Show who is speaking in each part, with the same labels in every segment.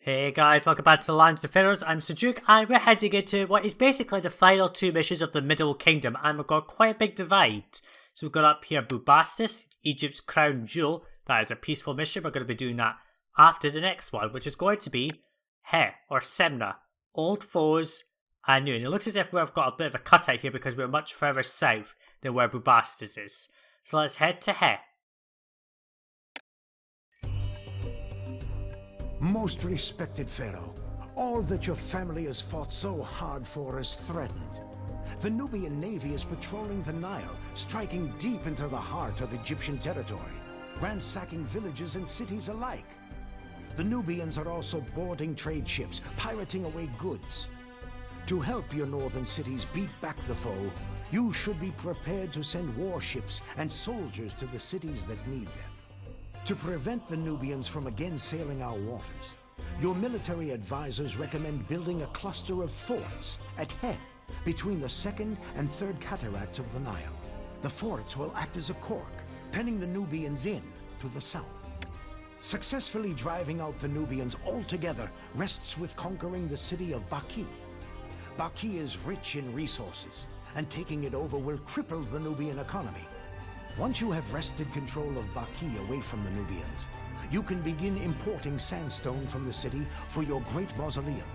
Speaker 1: Hey guys, welcome back to the Lands of the Pharaohs. I'm Sajuuk and we're heading into what is basically the final two missions of the Middle Kingdom, and we've got quite a big divide. So we've got up here Bubastis, Egypt's crown jewel. That is a peaceful mission. We're going to be doing that after the next one, which is going to be He or Semna, old foes and new. And it looks as if we've got a bit of a cutout here because we're much further south than where Bubastis is. So let's head to He.
Speaker 2: Most respected Pharaoh, all that your family has fought so hard for is threatened. The Nubian navy is patrolling the Nile, striking deep into the heart of Egyptian territory, ransacking villages and cities alike. The Nubians are also boarding trade ships, pirating away goods. To help your northern cities beat back the foe, you should be prepared to send warships and soldiers to the cities that need them. To prevent the Nubians from again sailing our waters, your military advisors recommend building a cluster of forts at He, between the second and third cataracts of the Nile. The forts will act as a cork, penning the Nubians in to the south. Successfully driving out the Nubians altogether rests with conquering the city of Bakke. Bakke is rich in resources, and taking it over will cripple the Nubian economy. Once you have wrested control of Bakke away from the Nubians, you can begin importing sandstone from the city for your great mausoleum.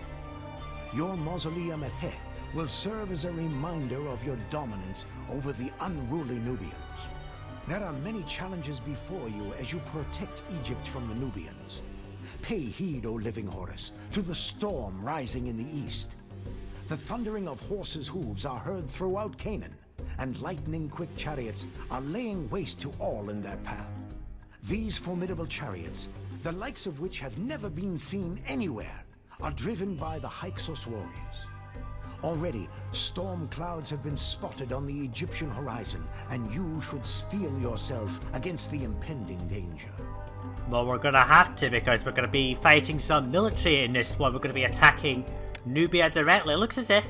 Speaker 2: Your mausoleum at He will serve as a reminder of your dominance over the unruly Nubians. There are many challenges before you as you protect Egypt from the Nubians. Pay heed, O living Horus, to the storm rising in the east. The thundering of horses' hooves are heard throughout Canaan, and lightning-quick chariots are laying waste to all in their path. These formidable chariots, the likes of which have never been seen anywhere, are driven by the Hyksos warriors. Already, storm clouds have been spotted on the Egyptian horizon, and you should steel yourself against the impending danger.
Speaker 1: Well, we're going to have to, because we're going to be fighting some military in this one. We're going to be attacking Nubia directly. It looks as if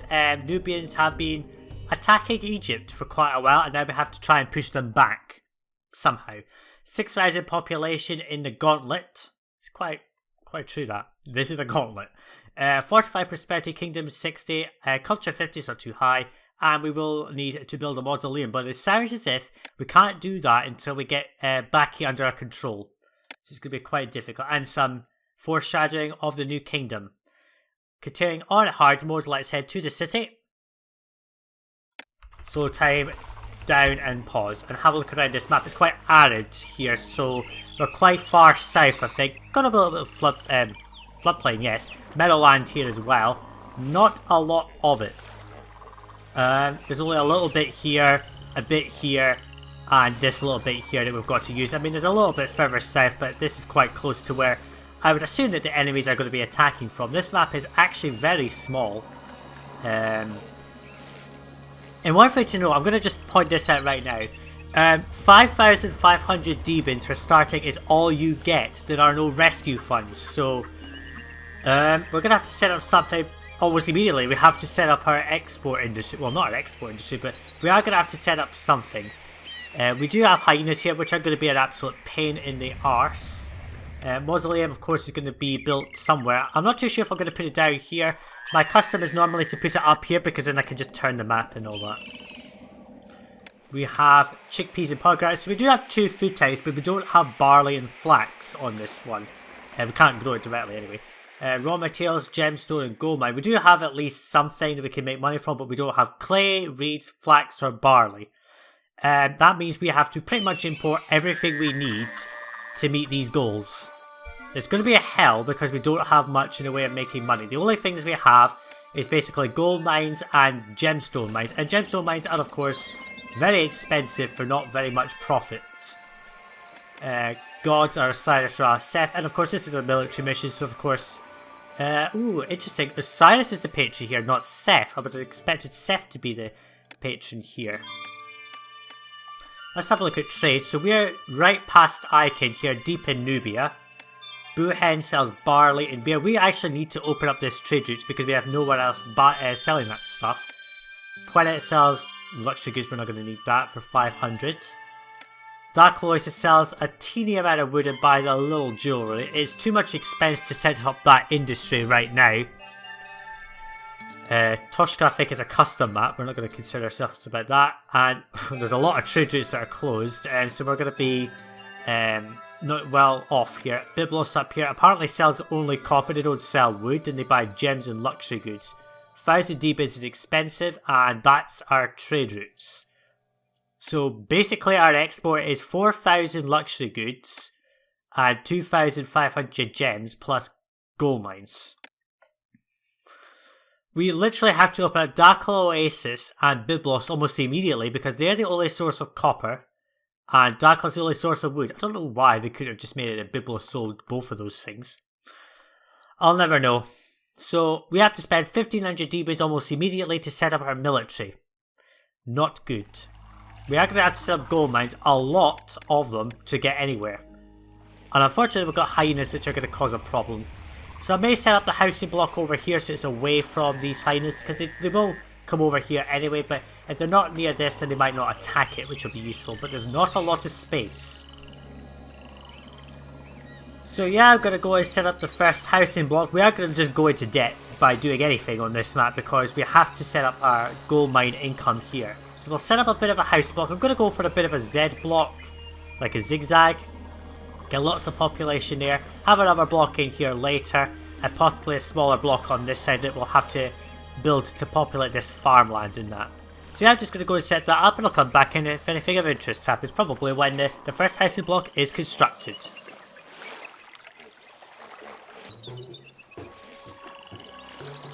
Speaker 1: Nubians have been attacking Egypt for quite a while, and now we have to try and push them back somehow. 6,000 population in the gauntlet. It's quite true that this is a gauntlet. 45 prosperity, kingdom 60, culture 50 is not too high, and we will need to build a mausoleum. But it sounds as if we can't do that until we get Bakke under our control. So it's going to be quite difficult, and some foreshadowing of the new kingdom. Continuing on hard mode, let's head to the city. Slow time down and pause and have a look around this map. It's quite arid here, so we're quite far south, I think. Got a little bit of floodplain, yes. Meadowland here as well. Not a lot of it. There's only a little bit here, a bit here, and this little bit here that we've got to use. I mean, there's a little bit further south, but this is quite close to where I would assume that the enemies are going to be attacking from. This map is actually very small. And one thing to know, I'm going to just point this out right now. 5,500 demons for starting is all you get. There are no rescue funds. So we're going to have to set up something almost immediately. We have to set up our export industry. Well, not our export industry, but we are going to have to set up something. We do have hyenas here, which are going to be an absolute pain in the arse. Mausoleum, of course, is going to be built somewhere. I'm not too sure if I'm going to put it down here. My custom is normally to put it up here because then I can just turn the map and all that. We have chickpeas and pomegranate. So we do have two food types, but we don't have barley and flax on this one. We can't grow it directly anyway. Raw materials, gemstone and gold mine. We do have at least something that we can make money from, but we don't have clay, reeds, flax or barley. That means we have to pretty much import everything we need to meet these goals. It's going to be a hell because we don't have much in the way of making money. The only things we have is basically gold mines and gemstone mines. And gemstone mines are, of course, very expensive for not very much profit. Gods are Osiris, Ra, Seth. And of course, this is a military mission, so of course... ooh, interesting. Osiris is the patron here, not Seth. I would have expected Seth to be the patron here. Let's have a look at trade. So we're right past Icon here, deep in Nubia. Boohen sells barley and beer. We actually need to open up this trade route because we have nowhere else selling that stuff. Quinnet sells luxury goods. We're not going to need that for 500. Dark Aloysius sells a teeny amount of wood and buys a little jewellery. It's too much expense to set up that industry right now. Toshka, I think, is a custom map. We're not going to concern ourselves about that. And there's a lot of trade routes that are closed, so we're going to be not well off here. Byblos up here apparently sells only copper. They don't sell wood, and they buy gems and luxury goods. 1,000 D-bids is expensive, and that's our trade routes. So basically our export is 4,000 luxury goods and 2,500 gems plus gold mines. We literally have to open a Dark Oasis and Byblos almost immediately because they're the only source of copper and Dark is the only source of wood. I don't know why they could have just made it that Byblos sold both of those things. I'll never know. So we have to spend 1,500 D-bids almost immediately to set up our military. Not good. We are going to have to set up gold mines, a lot of them, to get anywhere. And unfortunately we've got hyenas which are going to cause a problem. So I may set up the housing block over here so it's away from these hyenas, because they will come over here anyway, but if they're not near this then they might not attack it, which will be useful, but there's not a lot of space. So yeah, I'm going to go and set up the first housing block. We are going to just go into debt by doing anything on this map because we have to set up our gold mine income here. So we'll set up a bit of a house block. I'm going to go for a bit of a Z block, like a zigzag. Get lots of population there. Have another block in here later, and possibly a smaller block on this side that we'll have to build to populate this farmland and that. So yeah, I'm just going to go and set that up, and I'll come back in if anything of interest happens, probably when the first housing block is constructed.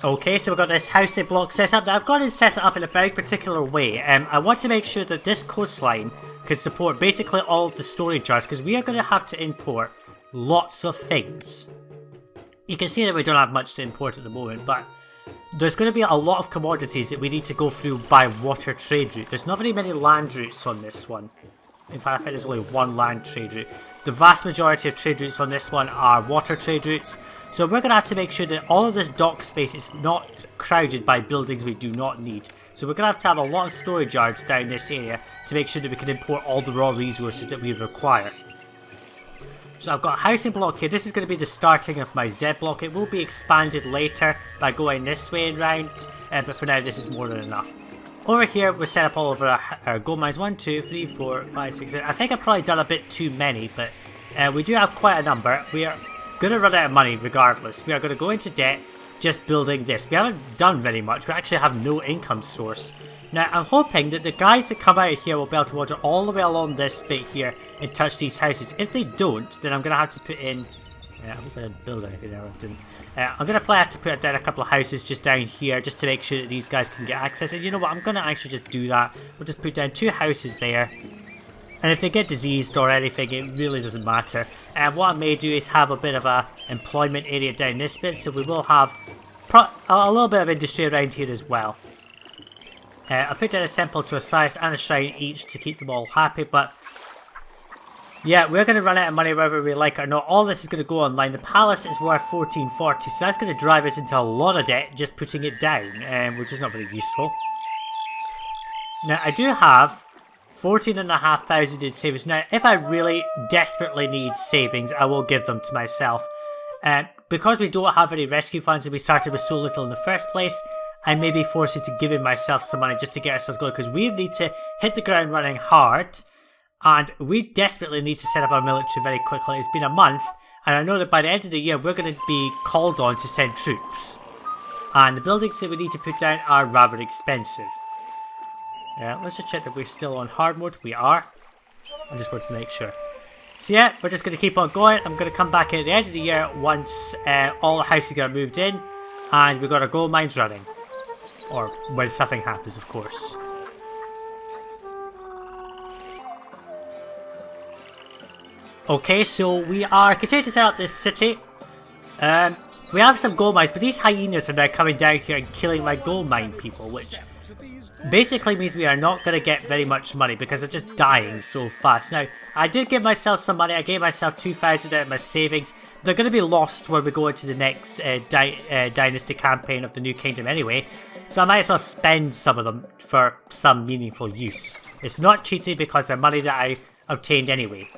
Speaker 1: Okay, so we've got this housing block set up. Now I've got it set up in a very particular way. I want to make sure that this coastline can support basically all of the storage jars because we are going to have to import lots of things. You can see that we don't have much to import at the moment, but there's going to be a lot of commodities that we need to go through by water trade route. There's not very many land routes on this one. In fact, I think there's only one land trade route. The vast majority of trade routes on this one are water trade routes. So we're going to have to make sure that all of this dock space is not crowded by buildings we do not need. So we're going to have a lot of storage yards down this area to make sure that we can import all the raw resources that we require. So I've got a housing block here. This is going to be the starting of my Z block. It will be expanded later by going this way and round, but for now this is more than enough. Over here we set up all of our gold mines. 1, 2, 3, 4, 5, 6, 7. I think I've probably done a bit too many, but we do have quite a number. We are going to run out of money regardless. We are going to go into debt just building this. We haven't done very much. We actually have no income source. Now I'm hoping that the guys that come out of here will be able to water all the way along this bit here and touch these houses. If they don't, then I'm going to have to put in... I'm not going to build anything there. I didn't. I'm going to probably have to put down a couple of houses just down here just to make sure that these guys can get access. And you know what? I'm going to actually just do that. We'll just put down 2 houses there. And if they get diseased or anything, it really doesn't matter. And what I may do is have a bit of a employment area down this bit, so we will have a little bit of industry around here as well. I put down a temple to Osiris and a shrine each to keep them all happy, but yeah, we're going to run out of money whether we like it or not. All this is going to go online. The palace is worth 1440, so that's going to drive us into a lot of debt just putting it down, which is not very useful. Now, I do have 14,500 in savings. Now, if I really desperately need savings, I will give them to myself. Because we don't have any rescue funds and we started with so little in the first place, I may be forced into giving myself some money just to get ourselves going, because we need to hit the ground running hard, and we desperately need to set up our military very quickly. It's been a month, and I know that by the end of the year we're going to be called on to send troops. And the buildings that we need to put down are rather expensive. Let's just check that we're still on hard mode. We are. I just want to make sure. So yeah, we're just going to keep on going. I'm going to come back in at the end of the year once all the houses are moved in and we've got our gold mines running. Or when something happens, of course. Okay, so we are continuing to set up this city. We have some gold mines, but these hyenas are now coming down here and killing my gold mine people, which basically means we are not going to get very much money because they're just dying so fast. Now, I did give myself some money. I gave myself 2,000 out of my savings. They're going to be lost when we go into the next dynasty campaign of the New Kingdom anyway. So I might as well spend some of them for some meaningful use. It's not cheating because they're money that I obtained anyway.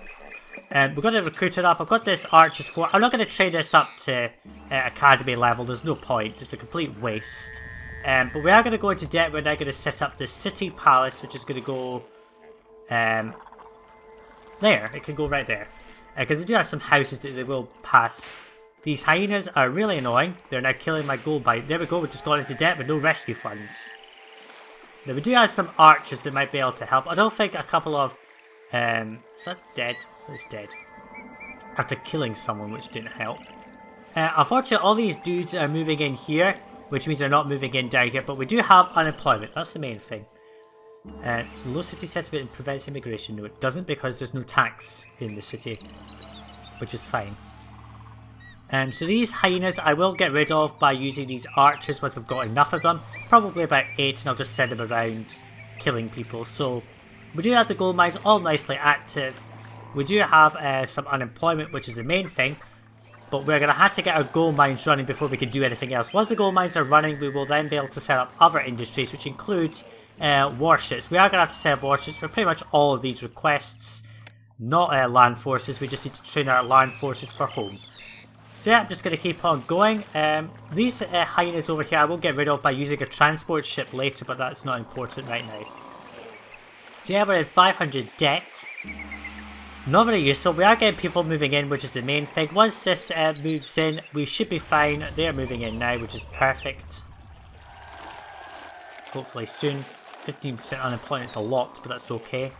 Speaker 1: We're going to recruit it up. I've got this Archer's Fort. I'm not going to train this up to Academy level. There's no point. It's a complete waste. But we are going to go into debt. We're now going to set up the City Palace, which is going to go there. It can go right there. Because we do have some houses that they will pass. These hyenas are really annoying. They're now killing my gold mine. There we go. We just got into debt with no rescue funds. Now we do have some archers that might be able to help. I don't think a couple of... is that dead? Who's dead? After killing someone, which didn't help. Unfortunately, all these dudes are moving in here, which means they're not moving in down here, but we do have unemployment. That's the main thing. Low city sentiment prevents immigration. No, it doesn't, because there's no tax in the city, which is fine. So these hyenas I will get rid of by using these archers once I've got enough of them. Probably about 8, and I'll just send them around killing people. So we do have the gold mines all nicely active. We do have some unemployment, which is the main thing. But we're going to have to get our gold mines running before we can do anything else. Once the gold mines are running, we will then be able to set up other industries, which include warships. We are going to have to set up warships for pretty much all of these requests. Not land forces, we just need to train our land forces for home. So yeah, I'm just going to keep on going. These hyenas over here I will get rid of by using a transport ship later, but that's not important right now. So yeah, we're in 500 debt. Not very useful. We are getting people moving in, which is the main thing. Once this moves in, we should be fine. They're moving in now, which is perfect. Hopefully soon. 15% unemployment is a lot, but that's okay.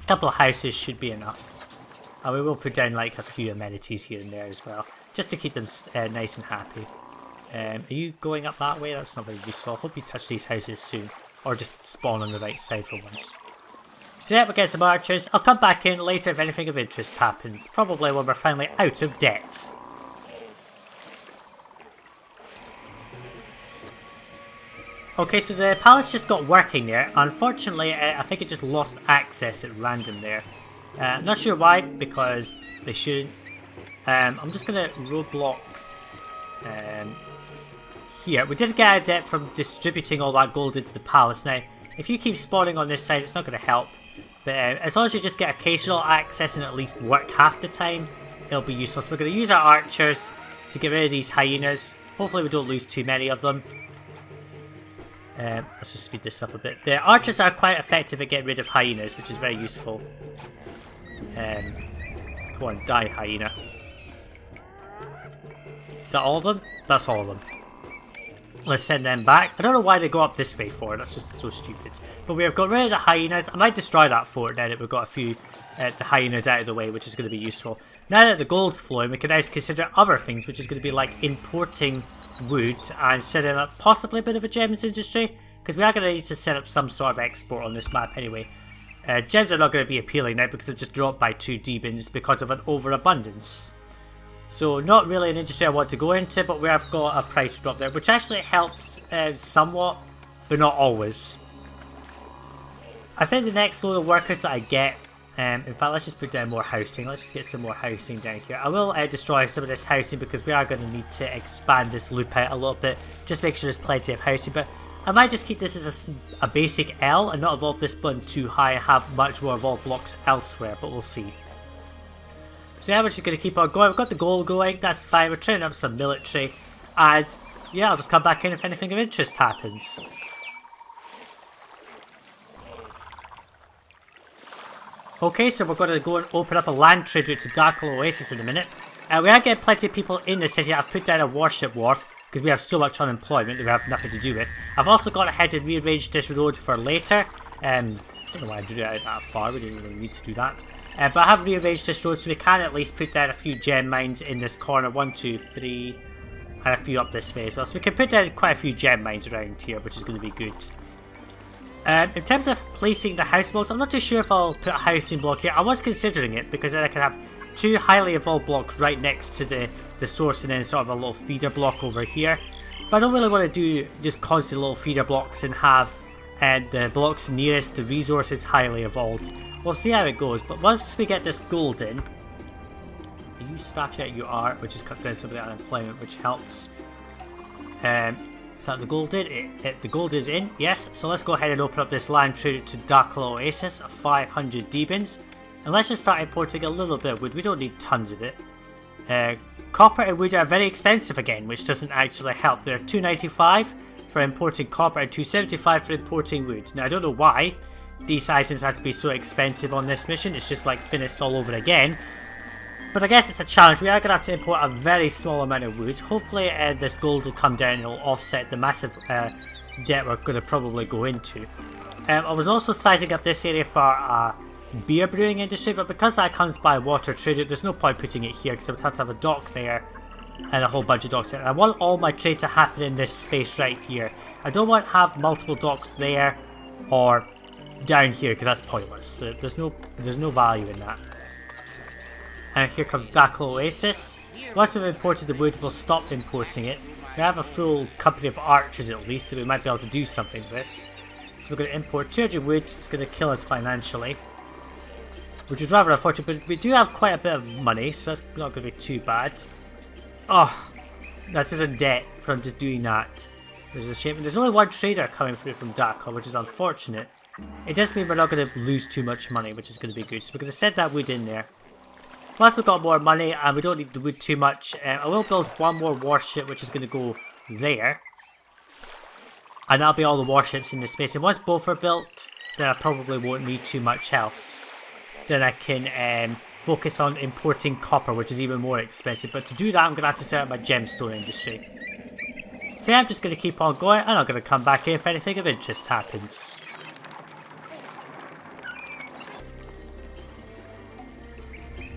Speaker 1: A couple of houses should be enough. And we will put down like a few amenities here and there as well, just to keep them nice and happy. Are you going up that way? That's not very useful. I hope you touch these houses soon, or just spawn on the right side for once. So yeah, we'll get some archers. I'll come back in later if anything of interest happens, probably when we're finally out of debt. Okay, so the palace just got working there. Unfortunately, I think it just lost access at random there. Not sure why, because they shouldn't. I'm just going to roadblock here. We did get out of debt from distributing all that gold into the palace. Now, if you keep spawning on this side, it's not going to help. But as long as you just get occasional access and at least work half the time, it'll be useful. So we're going to use our archers to get rid of these hyenas. Hopefully we don't lose too many of them. Let's just speed this up a bit. The archers are quite effective at getting rid of hyenas, which is very useful. Come on, die, hyena. Is that all of them? That's all of them. Let's send them back. I don't know why they go up this way for. That's just so stupid. But we have got rid of the hyenas. I might destroy that fort now that we've got a few the hyenas out of the way, which is going to be useful. Now that the gold's flowing, we can now consider other things, which is going to be like importing wood and setting up possibly a bit of a gems industry, because we are going to need to set up some sort of export on this map anyway. Gems are not going to be appealing now because they're just dropped by 2 demons because of an overabundance. So not really an industry I want to go into, but we have got a price drop there, which actually helps somewhat, but not always. I think the next load of workers that I get, in fact let's just put down more housing, let's just get some more housing down here. I will destroy some of this housing because we are going to need to expand this loop out a little bit, just make sure there's plenty of housing, but I might just keep this as a basic L and not evolve this button too high and have much more evolved blocks elsewhere, but we'll see. So yeah, we're just going to keep on going. We've got the goal going, that's fine, we're training up some military, and yeah, I'll just come back in if anything of interest happens. Okay, so we're going to go and open up a land trade route to Darkle Oasis in a minute. We are getting plenty of people in the city. I've put down a warship wharf because we have so much unemployment that we have nothing to do with. I've also gone ahead and rearranged this road for later. I don't know why I drew it out that far, we didn't really need to do that. But I have rearranged this road so we can at least put down a few gem mines in this corner. 1, 2, 3, and a few up this way as well. So we can put down quite a few gem mines around here, which is going to be good. In terms of placing the house blocks, I'm not too sure if I'll put a housing block here. I was considering it because then I can have 2 highly evolved blocks right next to the source and then sort of a little feeder block over here. But I don't really want to do just constant little feeder blocks and have the blocks nearest the resources highly evolved. We'll see how it goes, but once we get this gold in, you statue you are, which has cut down some of the unemployment, which helps. Is that the gold in? The gold is in, yes. So let's go ahead and open up this land trade to Dark Oasis of 500 Nubians. And let's just start importing a little bit of wood. We don't need tons of it. Copper and wood are very expensive again, which doesn't actually help. They're $2.95 for importing copper and $2.75 for importing wood. Now I don't know why these items have to be so expensive on this mission. It's just like finish all over again. But I guess it's a challenge. We are going to have to import a very small amount of wood. Hopefully this gold will come down and it'll offset the massive debt we're going to probably go into. I was also sizing up this area for beer brewing industry, but because that comes by water trade, there's no point putting it here because I would have to have a dock there and a whole bunch of docks there. I want all my trade to happen in this space right here. I don't want to have multiple docks there or down here because that's pointless. There's no value in that. And here comes Dark Oasis. Once we've imported the wood, we'll stop importing it. We have a full company of archers at least, so we might be able to do something with. So we're going to import 200 wood. It's going to kill us financially, which is rather unfortunate, but we do have quite a bit of money, so that's not going to be too bad. Oh, that's just a debt from just doing that. Which is a shame. There's only one trader coming through from Dark, which is unfortunate. It does mean we're not going to lose too much money, which is going to be good. So we're going to set that wood in there. Once we've got more money and we don't need the wood too much, I will build one more warship which is going to go there. And that'll be all the warships in this space. And once both are built, then I probably won't need too much else. Then I can focus on importing copper, which is even more expensive. But to do that, I'm going to have to set up my gemstone industry. So yeah, I'm just going to keep on going and I'm going to come back in if anything of interest happens.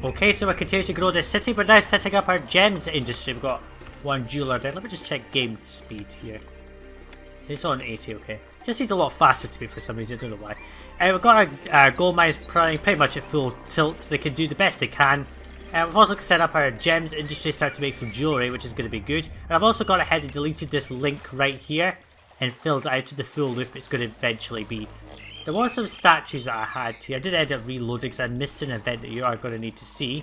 Speaker 1: Okay, so we continue to grow this city. We're now setting up our gems industry. We've got one jeweler there. Let me just check game speed here. It's on 80, okay. Just needs a lot faster to be for some reason, I don't know why. We've got our gold mines pretty much at full tilt. They can do the best they can. We've also set up our gems industry, start to make some jewellery, which is going to be good. And I've also gone ahead and deleted this link right here and filled it out to the full loop it's going to eventually be. There were some statues that I had here. I did end up reloading because I missed an event that you are going to need to see.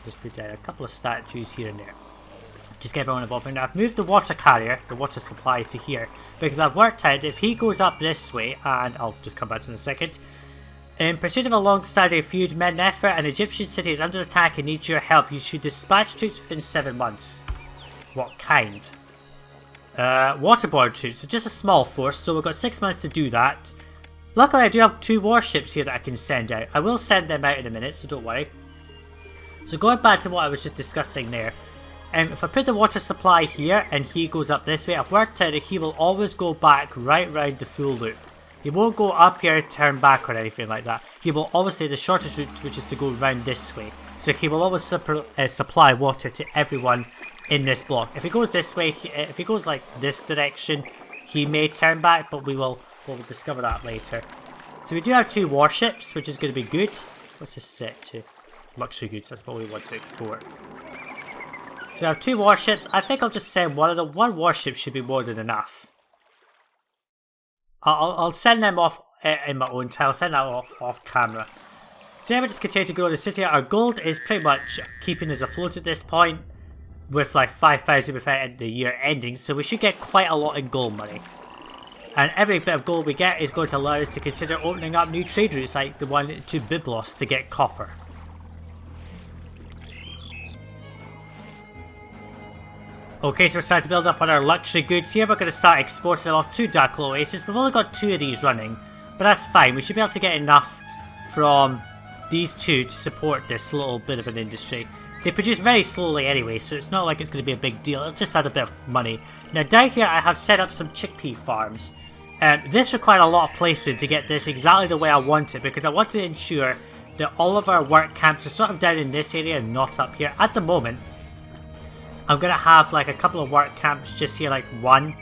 Speaker 1: Just put down a couple of statues here and there. Just get everyone involved. Now I've moved the water carrier, the water supply, to here because I've worked out if he goes up this way, and I'll just come back to in a second. In pursuit of a long-standing feud, men effort, an Egyptian city is under attack and needs your help. You should dispatch troops within 7 months. What kind? Waterborne troops, so just a small force, so we've got 6 months to do that. Luckily I do have 2 warships here that I can send out. I will send them out in a minute, so don't worry. So going back to what I was just discussing there, if I put the water supply here and he goes up this way, I've worked out that he will always go back right round the full loop. He won't go up here and turn back or anything like that. He will always take the shortest route, which is to go round this way. So he will always supply water to everyone in this block. If he goes this way, if he goes like this direction, he may turn back, but we'll discover that later. So we do have 2 warships, which is going to be good. What's this set to? Luxury goods, that's what we want to export. So we have 2 warships. I think I'll just send one of them. 1 warship should be more than enough. I'll send them off in my own time. I'll send that off camera. So yeah, we just continue to grow the city. Our gold is pretty much keeping us afloat at this point, with like 5,000 before the year ending, so we should get quite a lot in gold money. And every bit of gold we get is going to allow us to consider opening up new trade routes like the one to Byblos to get copper. Okay, so we're starting to build up on our luxury goods here. We're going to start exporting them off to Dark Oasis. We've only got 2 of these running, but that's fine. We should be able to get enough from these 2 to support this little bit of an industry. They produce very slowly anyway, so it's not like it's going to be a big deal. It'll just add a bit of money. Now down here I have set up some chickpea farms. This required a lot of placing to get this exactly the way I want it, because I want to ensure that all of our work camps are sort of down in this area and not up here. At the moment, I'm going to have like a couple of work camps just here, like 1,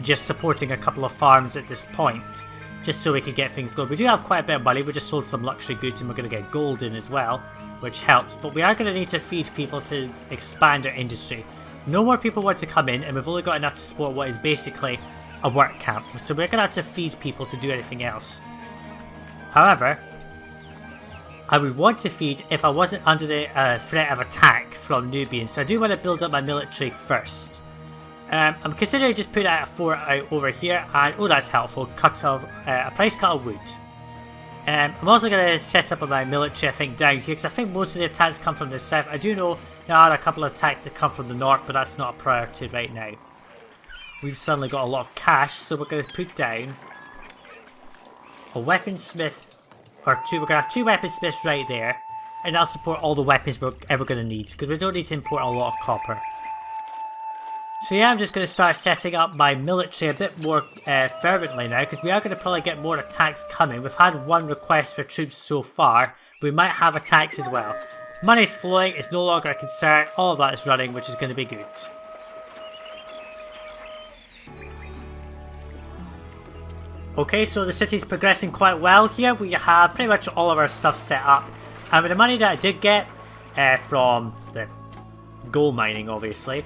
Speaker 1: just supporting a couple of farms at this point, just so we can get things going. We do have quite a bit of money. We just sold some luxury goods and we're going to get gold in as well, which helps. But we are going to need to feed people to expand our industry. No more people want to come in, and we've only got enough to support what is basically a work camp. So we're going to have to feed people to do anything else. However, I would want to feed if I wasn't under the threat of attack from Nubians. So I do want to build up my military first. I'm considering just putting out a fort out over here, and oh, that's helpful. Cut of a price cut of wood. I'm also going to set up my military, I think, down here because I think most of the attacks come from the south. I do know there are a couple of attacks that come from the north, but that's not a priority right now. We've suddenly got a lot of cash, so we're going to put down a weaponsmith or two. We're going to have 2 weaponsmiths right there, and that'll support all the weapons we're ever going to need because we don't need to import a lot of copper. So yeah, I'm just going to start setting up my military a bit more fervently now because we are going to probably get more attacks coming. We've had 1 request for troops so far. We might have attacks as well. Money's flowing, it's no longer a concern. All of that is running, which is going to be good. Okay, so the city's progressing quite well here. We have pretty much all of our stuff set up. And with the money that I did get from the gold mining, obviously,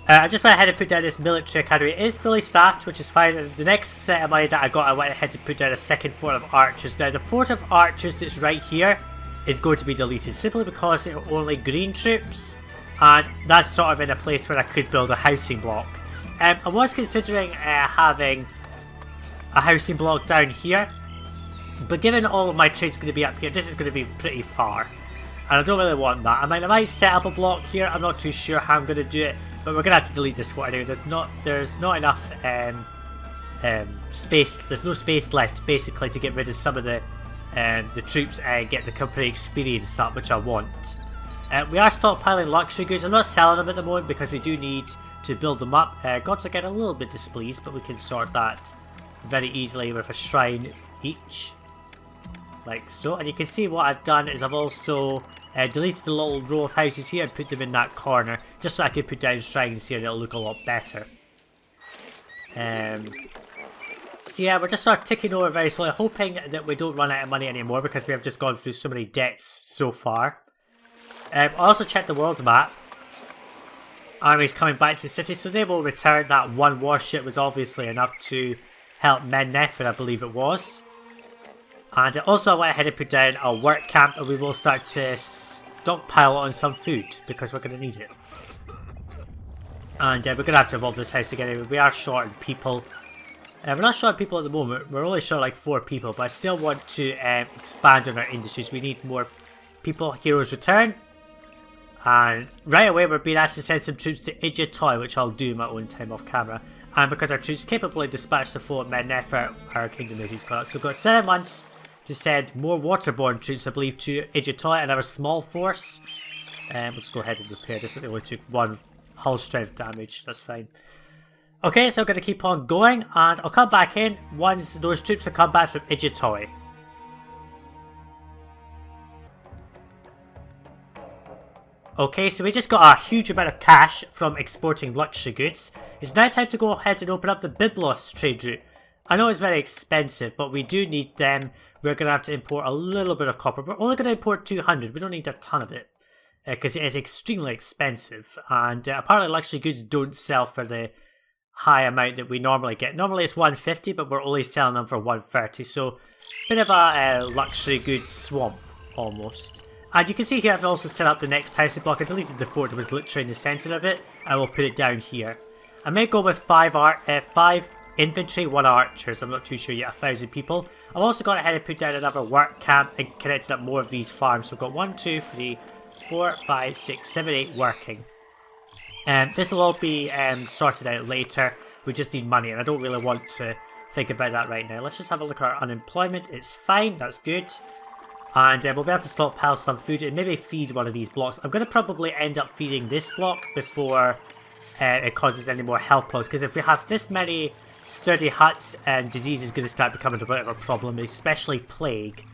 Speaker 1: I just went ahead and put down this military academy. It is fully staffed, which is fine. The next set of money that I got, I went ahead to put down a second fort of archers. Now, the fort of archers that's right here is going to be deleted simply because it's only green troops, and that's sort of in a place where I could build a housing block. I was considering having a housing block down here, but given all of my trade's going to be up here, this is going to be pretty far, and I don't really want that. I might set up a block here. I'm not too sure how I'm going to do it. But we're going to have to delete this fort anyway. There's not enough space. There's no space left basically to get rid of some of the troops and get the company experience up, which I want. We are stockpiling luxury goods. I'm not selling them at the moment because we do need to build them up. Gods are getting a little bit displeased, but we can sort that very easily with a shrine each, like so. And you can see what I've done is I've also deleted the little row of houses here and put them in that corner, just so I could put down shrines here and it'll look a lot better. So yeah, we're just sort of ticking over very slowly, hoping that we don't run out of money anymore because we have just gone through so many debts so far. I also checked the world map. Armies coming back to the city, so they will return. That 1 warship was obviously enough to help Nefer, I believe it was. And also I went ahead and put down a work camp, and we will start to stockpile on some food because we're going to need it. And we're going to have to evolve this house again. We are short in people. We're not short in people at the moment. We're only short like 4 people, but I still want to expand on our industries. We need more people. Heroes return. And right away we're being asked to send some troops to Idjatoy, which I'll do in my own time off camera. And because our troops capably dispatched the foe at Nefer, our kingdom navy's gone up. So we've got 7 months to send more waterborne troops, I believe, to Idjatoy and our small force. Let's go ahead and repair this. We only took 1 hull strength damage. That's fine. Okay, so I'm going to keep on going, and I'll come back in once those troops have come back from Idjatoy. Okay, so we just got a huge amount of cash from exporting luxury goods. It's now time to go ahead and open up the Byblos trade route. I know it's very expensive, but we do need them. We're going to have to import a little bit of copper. We're only going to import 200. We don't need a ton of it because it is extremely expensive. And apparently luxury goods don't sell for the high amount that we normally get. Normally it's 150, but we're only selling them for 130. So bit of a luxury goods swamp almost. And you can see here I've also set up the next housing block. I deleted the fort that was literally in the centre of it. I will put it down here. I may go with 5 infantry, 1 archers. I'm not too sure yet. 1,000 people. I've also gone ahead and put down another work camp and connected up more of these farms. So we've got 1, 2, 3, 4, 5, 6, 7, 8 working. This will all be sorted out later. We just need money, and I don't really want to think about that right now. Let's just have a look at our unemployment. It's fine. That's good. And we'll be able to stockpile some food and maybe feed one of these blocks. I'm going to probably end up feeding this block before it causes any more health problems. Because if we have this many sturdy huts, disease is going to start becoming a bit of a problem, especially plague.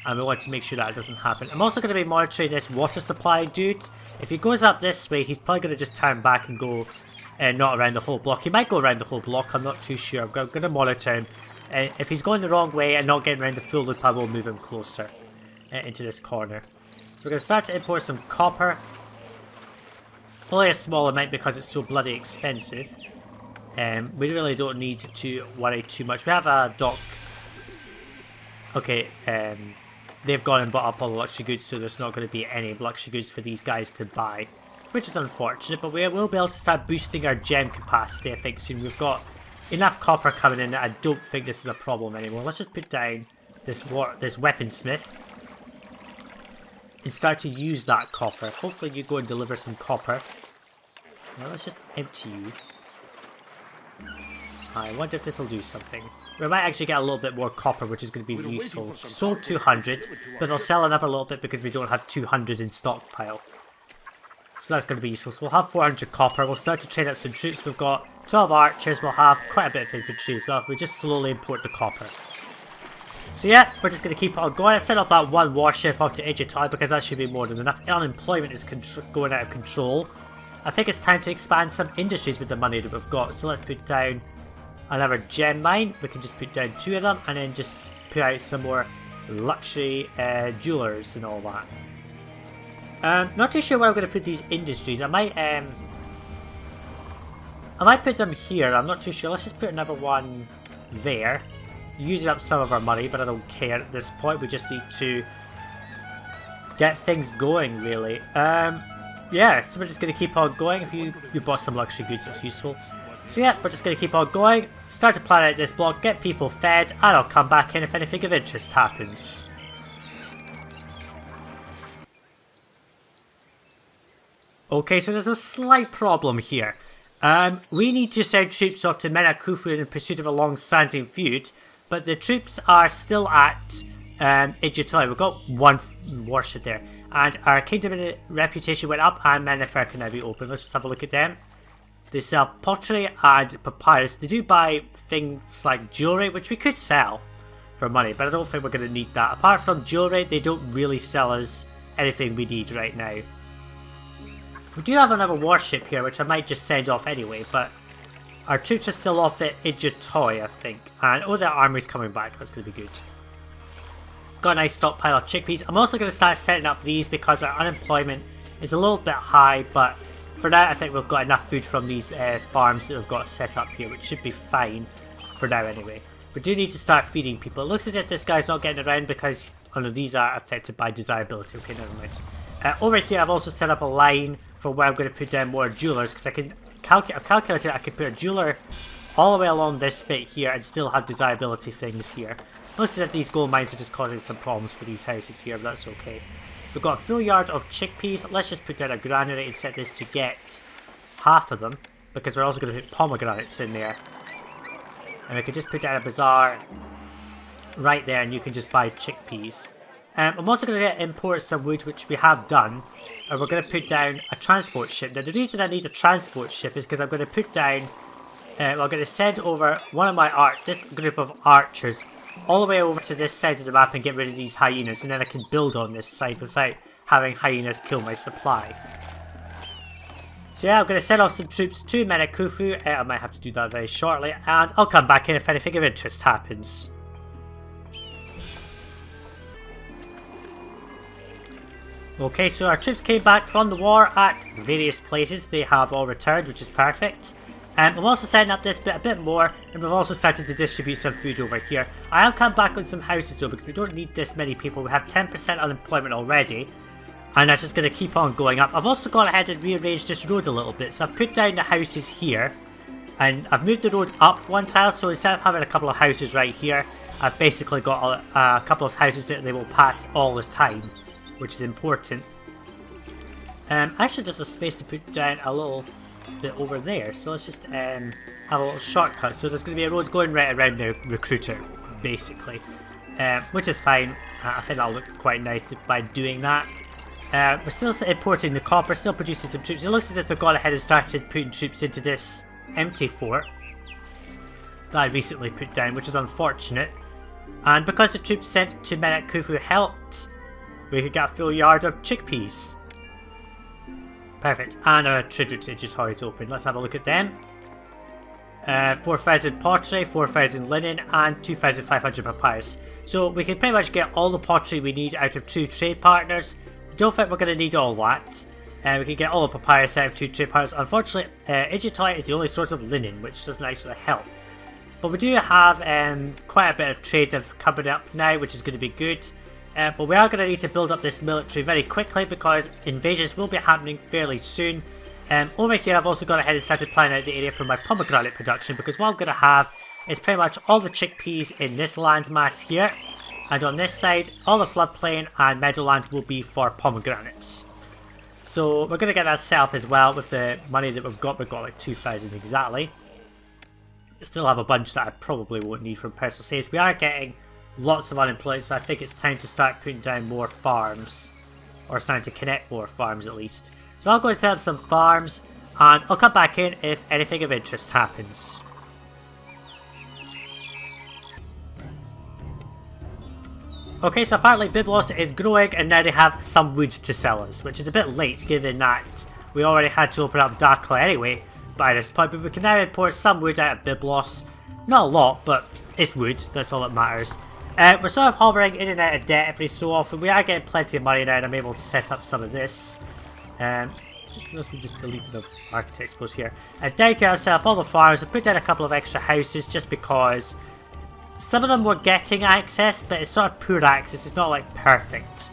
Speaker 1: And we want to make sure that it doesn't happen. I'm also going to be monitoring this water supply dude. If he goes up this way, he's probably going to just turn back and go not around the whole block. He might go around the whole block, I'm not too sure. I'm going to monitor him. If he's going the wrong way and not getting around the full loop, I will move him closer into this corner. So we're going to start to import some copper. Only a small amount because it's so bloody expensive. We really don't need to worry too much. We have a dock. Okay, they've gone and bought up all the luxury goods, so there's not going to be any luxury goods for these guys to buy, which is unfortunate, but we will be able to start boosting our gem capacity, I think, soon. We've got enough copper coming in that I don't think this is a problem anymore. Let's just put down this weaponsmith and start to use that copper. Hopefully you go and deliver some copper. Now let's just empty you. I wonder if this will do something. We might actually get a little bit more copper, which is going to be useful. Sold 200, but they'll sell another little bit because we don't have 200 in stockpile. So that's going to be useful. So we'll have 400 copper. We'll start to train up some troops. We've got 12 archers. We'll have quite a bit of infantry as well if we just slowly import the copper. So yeah, we're just going to keep on going. I sent off that one warship off to Idjatoi because that should be more than enough. Unemployment is going out of control. I think it's time to expand some industries with the money that we've got. So let's put down another gem mine. We can just put down 2 of them and then just put out some more luxury jewelers and all that. Not too sure where I'm going to put these industries. I might put them here. I'm not too sure. Let's just put another one there. Using up some of our money, but I don't care at this point. We just need to get things going, really. Yeah, so we're just going to keep on going. If you bought some luxury goods, that's useful. So yeah, we're just going to keep on going. Start to plan out this block, get people fed, and I'll come back in if anything of interest happens. Okay, so there's a slight problem here. We need to send troops off to Menakhufu in pursuit of a long-standing feud, but the troops are still at Idjatoi. We've got one warship there, and our kingdom reputation went up, and Mennefer can now be open. Let's just have a look at them. They sell pottery and papyrus. They do buy things like jewellery, which we could sell for money, but I don't think we're going to need that. Apart from jewellery, they don't really sell us anything we need right now. We do have another warship here, which I might just send off anyway, but our troops are still off at Idjatoi, I think. And oh, their army's coming back. That's going to be good. Got a nice stockpile of chickpeas. I'm also going to start setting up these because our unemployment is a little bit high, but for now I think we've got enough food from these farms that we've got set up here, which should be fine for now anyway. We do need to start feeding people. It looks as if this guy's not getting around because these are affected by desirability. Okay, never mind. Over here I've also set up a line for where I'm going to put down more jewelers because I can I've calculated I could put a jeweler all the way along this bit here and still have desirability things here. Looks as if these gold mines are just causing some problems for these houses here, but that's okay. So we've got a full yard of chickpeas. Let's just put down a granary and set this to get half of them, because we're also going to put pomegranates in there. And we can just put down a bazaar right there and you can just buy chickpeas. I'm also going to import some wood, which we have done, and we're going to put down a transport ship. Now the reason I need a transport ship is because I'm going to put down, I'm going to send over one of this group of archers all the way over to this side of the map and get rid of these hyenas, and then I can build on this side without having hyenas kill my supply. So yeah, I'm going to send off some troops to Menakhufu. I might have to do that very shortly, and I'll come back in if anything of interest happens. Okay, so our troops came back from the war at various places. They have all returned, which is perfect. I'm also setting up this bit a bit more, and we've also started to distribute some food over here. I have come back on some houses though, because we don't need this many people. We have 10% unemployment already, and that's just going to keep on going up. I've also gone ahead and rearranged this road a little bit, so I've put down the houses here, and I've moved the road up one tile, so instead of having a couple of houses right here, I've basically got a couple of houses that they will pass all the time, which is important. Actually there's a space to put down a little bit over there, so let's just have a little shortcut. So there's going to be a road going right around the recruiter, basically, which is fine. I think that'll look quite nice by doing that. We're still importing the copper, still producing some troops. It looks as if they've gone ahead and started putting troops into this empty fort that I recently put down, which is unfortunate. And because the troops sent to Menakhufu helped, we could get a full yard of chickpeas. Perfect. And our trade route to Idjatoi is open. Let's have a look at them. 4,000 pottery, 4,000 linen, and 2,500 papyrus. So we can pretty much get all the pottery we need out of 2 trade partners. Don't think we're going to need all that. We can get all the papyrus out of 2 trade partners. Unfortunately, Idjatoi is the only source of linen, which doesn't actually help. But we do have quite a bit of trade coming up now, which is going to be good. But we are going to need to build up this military very quickly because invasions will be happening fairly soon. Over here I've also gone ahead and started planning out the area for my pomegranate production, because what I'm going to have is pretty much all the chickpeas in this landmass here, and on this side all the floodplain and meadowland will be for pomegranates. So we're going to get that set up as well with the money that we've got. We've got like 2,000 exactly. I still have a bunch that I probably won't need from personal saves. We are getting lots of unemployed, so I think it's time to start putting down more farms, or starting to connect more farms at least. So I'll go and set up some farms, and I'll come back in if anything of interest happens. Okay, so apparently Byblos is growing, and now they have some wood to sell us, which is a bit late given that we already had to open up Bakke anyway by this point, but we can now import some wood out of Byblos. Not a lot, but it's wood, that's all that matters. We're sort of hovering in and out of debt every so often. We are getting plenty of money now, and I'm able to set up some of this. Just unless we just deleted the architect's post here. Down here I've set up all the farms. I put down a couple of extra houses just because some of them were getting access, but it's sort of poor access. It's not like perfect.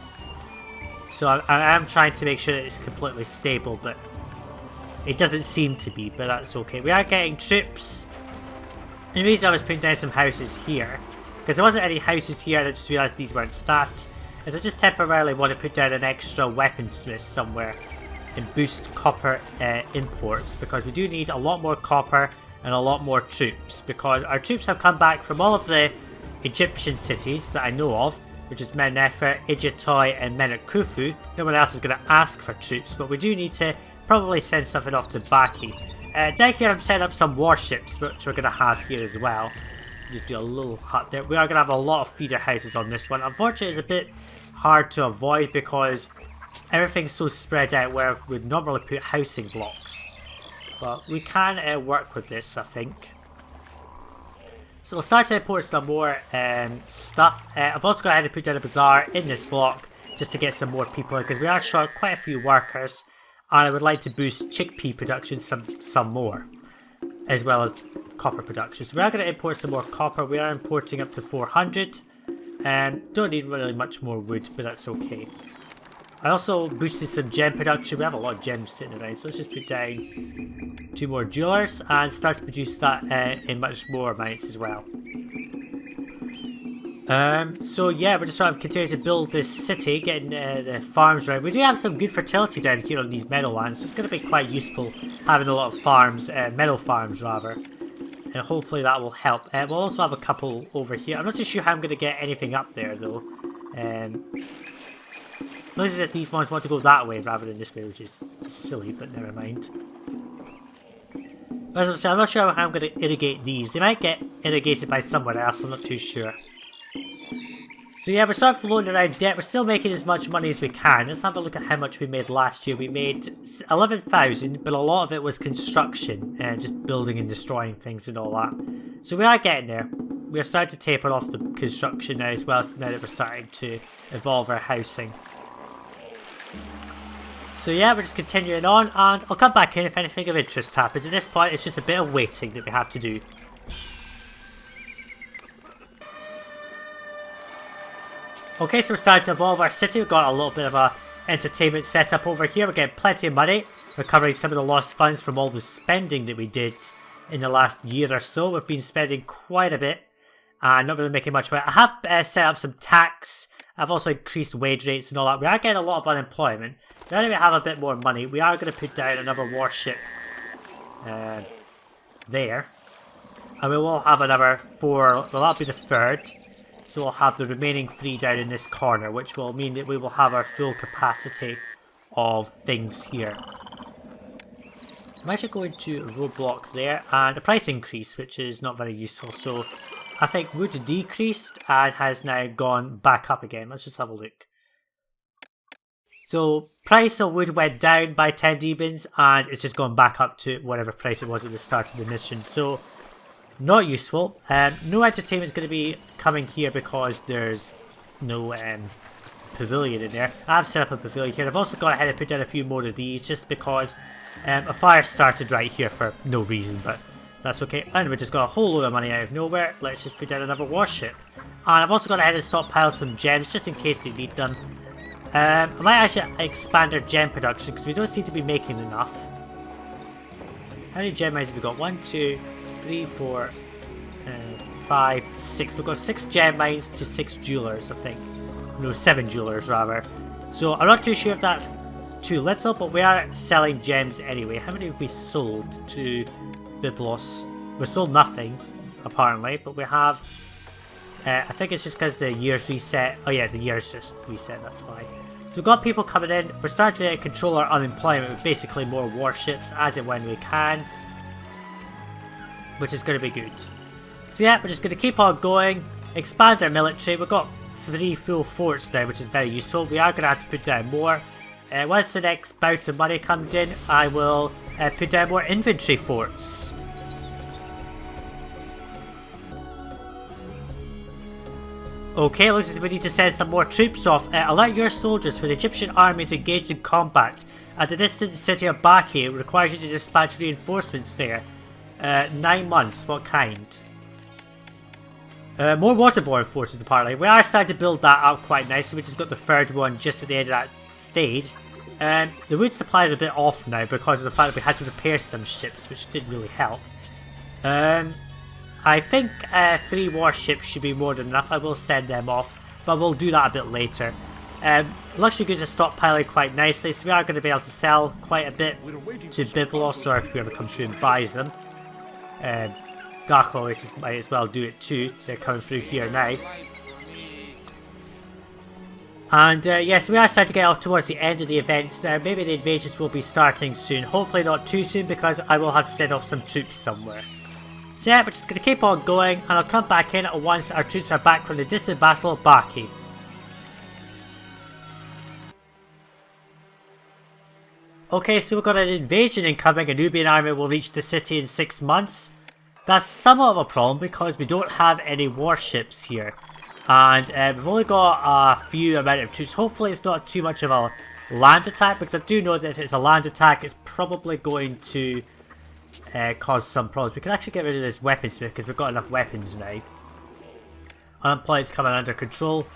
Speaker 1: So I am trying to make sure that it's completely stable, but it doesn't seem to be, but that's okay. We are getting troops. And the reason I was putting down some houses here, because there wasn't any houses here and I just realised these weren't staffed, is I just temporarily want to put down an extra weaponsmith somewhere and boost copper imports, because we do need a lot more copper and a lot more troops, because our troops have come back from all of the Egyptian cities that I know of, which is Mennefer, Idjatoy and Menet Khufu. No one else is going to ask for troops, but we do need to probably send something off to Bakke. Down here I'm setting up some warships, which we're going to have here as well. Just do a little hut there. We are going to have a lot of feeder houses on this one. Unfortunately it's a bit hard to avoid because everything's so spread out where we'd normally put housing blocks. But we can work with this, I think. So we'll start to import some more stuff. I've also got ahead to put down a bazaar in this block just to get some more people in, because we are short quite a few workers, and I would like to boost chickpea production some more, as well as copper production. So we are going to import some more copper. We are importing up to 400. Don't need really much more wood, but that's okay. I also boosted some gem production. We have a lot of gems sitting around, so let's just put down 2 more jewelers and start to produce that in much more amounts as well. So yeah, we're just sort of continuing to build this city, getting the farms around. We do have some good fertility down here on these meadowlands, so it's going to be quite useful having a lot of farms, meadow farms rather. And hopefully that will help. We'll also have a couple over here. I'm not too sure how I'm going to get anything up there though. Looks as if these ones want to go that way rather than this way, which is silly, but never mind. But as I'm saying, I'm not sure how I'm going to irrigate these. They might get irrigated by someone else, I'm not too sure. So yeah, we're sort of floating around debt. We're still making as much money as we can. Let's have a look at how much we made last year. We made 11,000, but a lot of it was construction and just building and destroying things and all that. So we are getting there. We are starting to taper off the construction now as well, so now that we're starting to evolve our housing. So yeah, we're just continuing on, and I'll come back in if anything of interest happens. At this point, it's just a bit of waiting that we have to do. Okay, so we're starting to evolve our city. We've got a little bit of a entertainment setup over here. We're getting plenty of money, recovering some of the lost funds from all the spending that we did in the last year or so. We've been spending quite a bit, and not really making much of it. I have set up some tax. I've also increased wage rates and all that. We are getting a lot of unemployment. Now that we have a bit more money, we are going to put down another warship there. And we will have another 4, well that'll be the 3rd. So we'll have the remaining 3 down in this corner, which will mean that we will have our full capacity of things here. I'm actually going to roadblock there, and a price increase, which is not very useful. So I think wood decreased and has now gone back up again. Let's just have a look. So price of wood went down by 10 demons, and it's just gone back up to whatever price it was at the start of the mission. So not useful. No entertainment is going to be coming here because there's no pavilion in there. I've set up a pavilion here. I've also gone ahead and put down a few more of these just because a fire started right here for no reason, but that's okay. And we just got a whole load of money out of nowhere. Let's just put down another warship. And I've also gone ahead and stockpiled some gems just in case they need them. I might actually expand our gem production because we don't seem to be making enough. How many gem mines have we got? 1, 2, 3, 4, 5, 6. We've got 6 gem mines to 6 jewelers, I think. No, 7 jewelers rather. So I'm not too sure if that's too little, but we are selling gems anyway. How many have we sold to Byblos? We sold nothing, apparently, but we have... I think it's just because the year's reset. Oh yeah, the year's just reset, that's why. So we've got people coming in. We're starting to control our unemployment with basically more warships as and when we can. Which is going to be good. So yeah, we're just going to keep on going. Expand our military. We've got 3 full forts now, which is very useful. We are going to have to put down more. Once the next bout of money comes in, I will put down more infantry forts. Okay, looks as if we need to send some more troops off. Alert your soldiers for the Egyptian army is engaged in combat. At the distant city of Bakke, it requires you to dispatch reinforcements there. 9 months, what kind? More waterborne forces apparently. We are starting to build that up quite nicely. We just got the 3rd one just at the end of that fade. The wood supply is a bit off now because of the fact that we had to repair some ships, which didn't really help. I think 3 warships should be more than enough. I will send them off, but we'll do that a bit later. Luxury goods are stockpiling quite nicely, so we are going to be able to sell quite a bit to Byblos or whoever comes through and buys them. Dark Oasis might as well do it too. They're coming through here now. And yes, we are starting to get off towards the end of the events. Maybe the invasions will be starting soon. Hopefully not too soon because I will have to send off some troops somewhere. So yeah, we're just going to keep on going and I'll come back in once our troops are back from the distant battle of Bakke. Okay, so we've got an invasion incoming. A Nubian army will reach the city in 6 months. That's somewhat of a problem because we don't have any warships here. And we've only got a few amount of troops. Hopefully it's not too much of a land attack because I do know that if it's a land attack it's probably going to cause some problems. We can actually get rid of this weaponsmith because we've got enough weapons now. Unemployment's coming under control.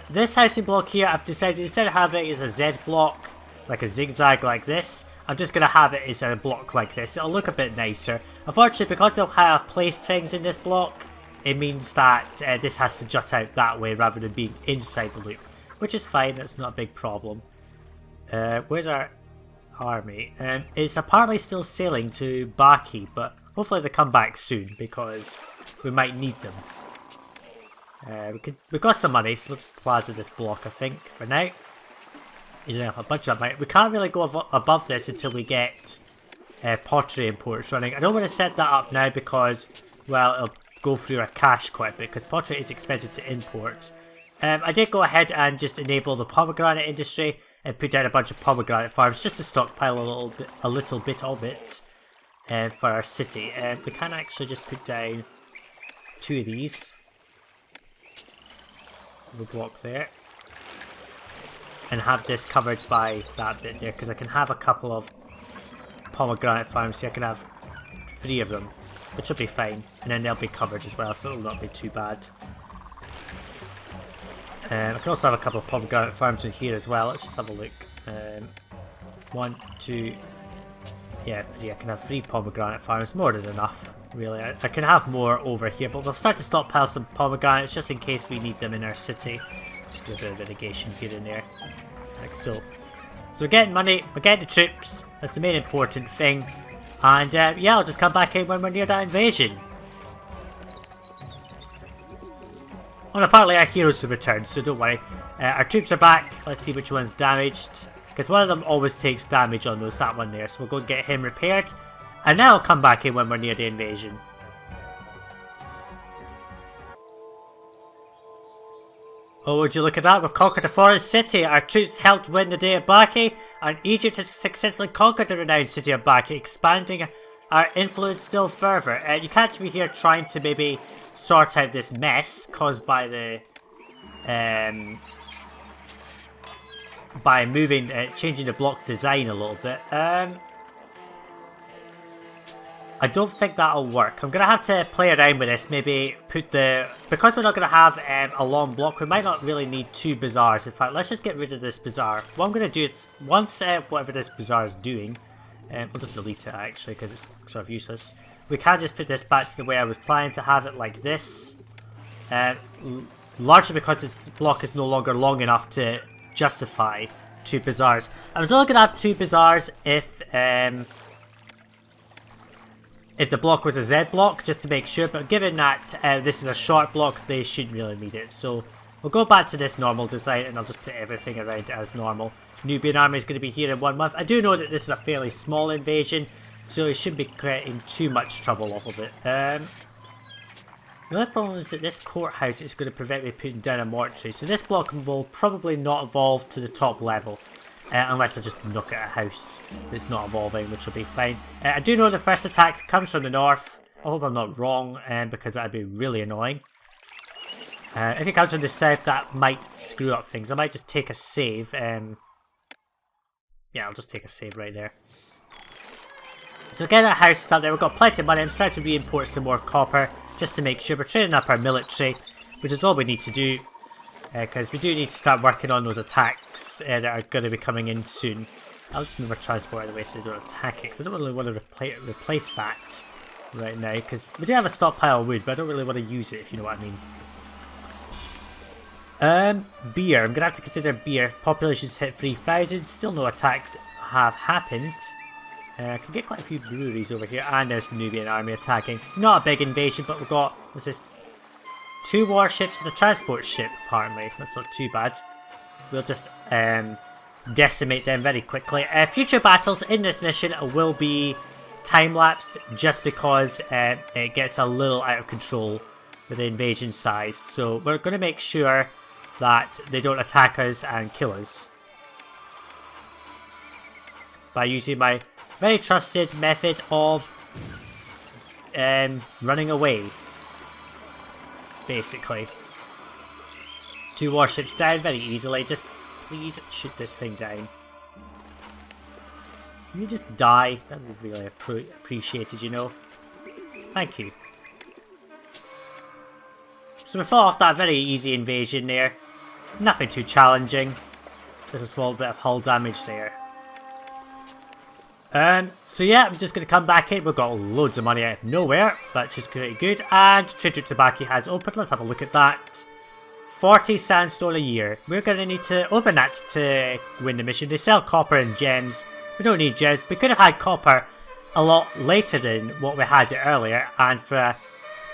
Speaker 1: This housing block here I've decided instead of having it as a Z block, like a zigzag like this, I'm just going to have it as a block like this. It'll look a bit nicer. Unfortunately, because I have placed things in this block, it means that this has to jut out that way rather than being inside the loop. Which is fine, that's not a big problem. Where's our army? It's apparently still sailing to Bakke, but hopefully they come back soon because we might need them. We've got some money, so we'll just plaza this block I think for now. Using up a bunch of money. We can't really go above this until we get pottery imports running. I don't want to set that up now because, well, it'll go through our cash quite a bit because pottery is expensive to import. I did go ahead and just enable the pomegranate industry and put down a bunch of pomegranate farms just to stockpile a little bit of it for our city. We can actually just put down 2 of these. The block there. And have this covered by that bit there because I can have a couple of pomegranate farms so I can have 3 of them, which will be fine, and then they'll be covered as well, so it'll not be too bad. I can also have a couple of pomegranate farms in here as well. Let's just have a look. 1, 2, yeah, 3. I can have 3 pomegranate farms, more than enough really. I can have more over here, but we'll start to stockpile some pomegranates just in case we need them in our city. Just do a bit of irrigation here and there, like so. So we're getting money, we're getting the troops, that's the main important thing. And yeah, I'll just come back in when we're near that invasion. And apparently our heroes have returned, so don't worry. Our troops are back, let's see which one's damaged. Because one of them always takes damage on those, that one there, so we'll go and get him repaired. And now I'll come back in when we're near the invasion. Oh, would you look at that? We've conquered a foreign city. Our troops helped win the day at Bakke, and Egypt has successfully conquered the renowned city of Bakke, expanding our influence still further. You catch me here trying to maybe sort out this mess caused by the by moving, changing the block design a little bit. I don't think that'll work. I'm going to have to play around with this, maybe put the... Because we're not going to have a long block, we might not really need 2 bazaars. In fact, let's just get rid of this bazaar. What I'm going to do is, once whatever this bazaar is doing, we'll just delete it actually, because it's sort of useless. We can just put this back to the way I was planning to have it, like this. Largely because this block is no longer long enough to justify 2 bazaars. I was only going to have 2 bazaars if the block was a Z block, just to make sure, but given that this is a short block, they shouldn't really need it. So we'll go back to this normal design, and I'll just put everything around it as normal. Nubian army is going to be here in 1 month. I do know that this is a fairly small invasion, so it shouldn't be creating too much trouble off of it. The other problem is that this courthouse is going to prevent me putting down a mortuary, so this block will probably not evolve to the top level. Unless I just knock at a house that's not evolving, which will be fine. I do know the first attack comes from the north. I hope I'm not wrong, because that'd be really annoying. If it comes from the south, that might screw up things. I might just take a save. Yeah, I'll just take a save right there. So getting that house started there, we've got plenty of money. I'm starting to re-import some more copper, just to make sure we're training up our military, which is all we need to do. Because we do need to start working on those attacks that are going to be coming in soon. I'll just move our transport out of the way so we don't attack it, because I don't really want to replace that right now, because we do have a stockpile of wood, but I don't really want to use it, if you know what I mean. Beer. I'm going to have to consider beer. Population's hit 3,000. Still no attacks have happened. I can get quite a few breweries over here, and there's the Nubian army attacking. Not a big invasion, but we've got, what's this? 2 warships and a transport ship, apparently. That's not too bad. We'll just decimate them very quickly. Future battles in this mission will be time-lapsed, just because it gets a little out of control with the invasion size. So we're going to make sure that they don't attack us and kill us by using my very trusted method of running away. Basically. 2 warships down very easily. Just please shoot this thing down. Can you just die? That would be really appreciated, you know. Thank you. So we fought off that very easy invasion there. Nothing too challenging. There's a small bit of hull damage there. So yeah, I'm just going to come back in. We've got loads of money out of nowhere, which is pretty good. And Sajuuk to Bakke has opened. Let's have a look at that. 40 sandstone a year. We're going to need to open that to win the mission. They sell copper and gems. We don't need gems. We could have had copper a lot later than what we had it earlier, and for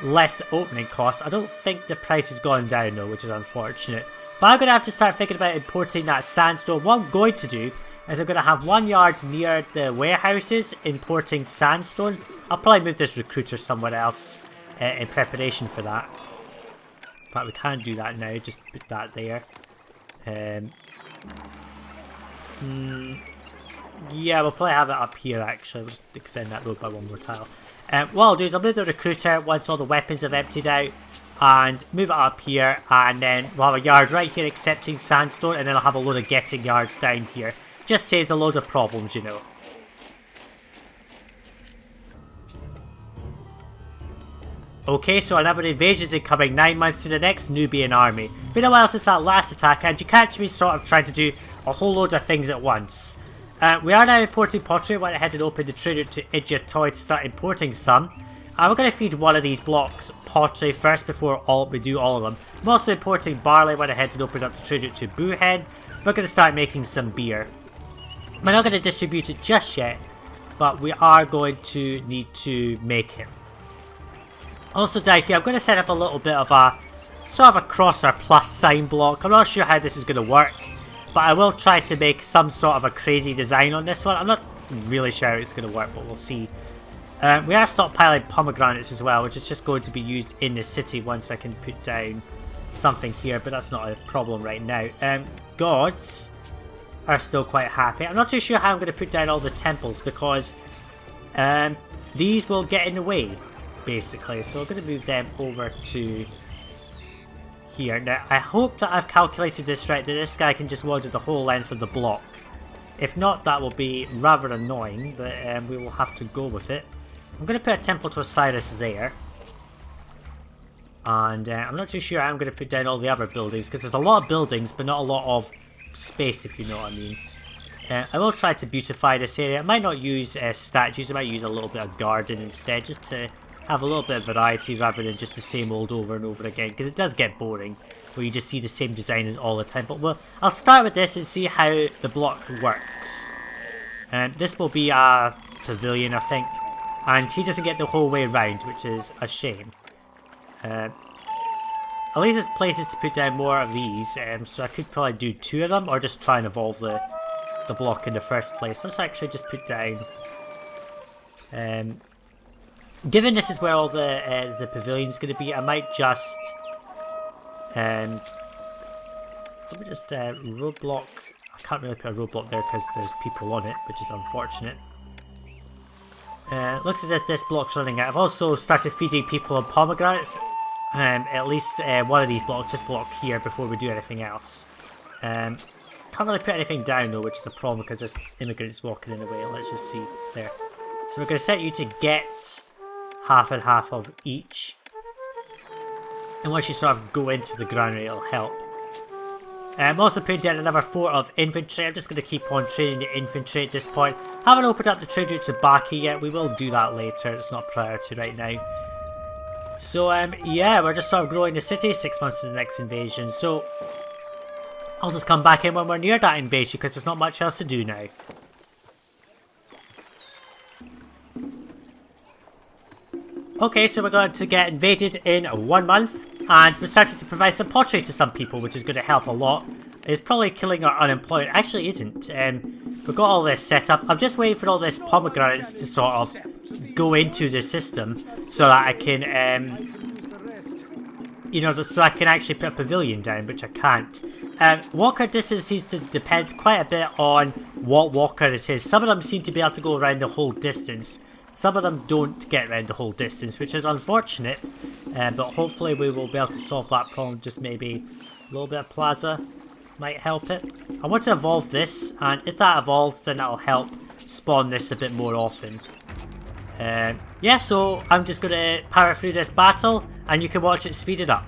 Speaker 1: less opening costs. I don't think the price has gone down though, which is unfortunate. But I'm going to have to start thinking about importing that sandstone. What I'm going to do is I'm going to have 1 yard near the warehouses importing sandstone. I'll probably move this recruiter somewhere else in preparation for that. But we can do that now, just put that there. Yeah, we'll probably have it up here actually. We'll just extend that road by 1 more tile. What I'll do is I'll move the recruiter once all the weapons have emptied out, and move it up here, and then we'll have a yard right here accepting sandstone, and then I'll have a load of getting yards down here. Just saves a load of problems, you know. Okay, so another invasion's incoming, 9 months to the next Nubian army. Been a while since that last attack, and you catch me sort of trying to do a whole load of things at once. We are now importing pottery. Went ahead and opened the trader to Idiotoid to start importing some. We're going to feed one of these blocks pottery first before we do all of them. I'm also importing barley. Went ahead and opened up the trader to Boohead. We're going to start making some beer. We're not going to distribute it just yet, but we are going to need to make it. Also down here, I'm going to set up a little bit of a sort of a cross or plus sign block. I'm not sure how this is going to work, but I will try to make some sort of a crazy design on this one. I'm not really sure how it's going to work, but we'll see. We are stockpiling pomegranates as well, which is just going to be used in the city once I can put down something here, but that's not a problem right now. Gods are still quite happy. I'm not too sure how I'm going to put down all the temples, because these will get in the way, basically. So I'm going to move them over to here. Now, I hope that I've calculated this right, that this guy can just wander the whole length of the block. If not, that will be rather annoying, but we will have to go with it. I'm going to put a temple to Osiris there. And I'm not too sure I'm going to put down all the other buildings, because there's a lot of buildings, but not a lot of space, if you know what I mean. I will try to beautify this area. I might not use statues, I might use a little bit of garden instead, just to have a little bit of variety rather than just the same old over and over again, because it does get boring where you just see the same design all the time. But well, I'll start with this and see how the block works. This will be a pavilion, I think, and he doesn't get the whole way around, which is a shame. At least there's places to put down more of these, so I could probably do 2 of them, or just try and evolve the block in the first place. Let's actually just put down... given this is where all the pavilion's going to be, I might just... let me just roadblock... I can't really put a roadblock there because there's people on it, which is unfortunate. Looks as if this block's running out. I've also started feeding people on pomegranates. At least one of these blocks, this block here, before we do anything else. Can't really put anything down though, which is a problem because there's immigrants walking in the way. Let's just see there. So we're going to set you to get half and half of each. And once you sort of go into the granary, it'll help. I'm also putting down another 4 of infantry. I'm just going to keep on training the infantry at this point. Haven't opened up the trade route to Bakke yet. We will do that later. It's not a priority right now. So yeah, we're just sort of growing the city. 6 months to the next invasion. So I'll just come back in when we're near that invasion because there's not much else to do now. Okay, so we're going to get invaded in 1 month. And we're starting to provide some pottery to some people, which is going to help a lot. It's probably killing our unemployment. Actually, it isn't. We've got all this set up. I'm just waiting for all this pomegranates to sort of go into the system so that I can, you know, so I can actually put a pavilion down, which I can't. Walker distance seems to depend quite a bit on what walker it is. Some of them seem to be able to go around the whole distance. Some of them don't get around the whole distance, which is unfortunate, but hopefully we will be able to solve that problem. Just maybe a little bit of plaza might help it. I want to evolve this, and if that evolves, then that'll help spawn this a bit more often. Yeah, so I'm just going to power through this battle, and you can watch it speeded up.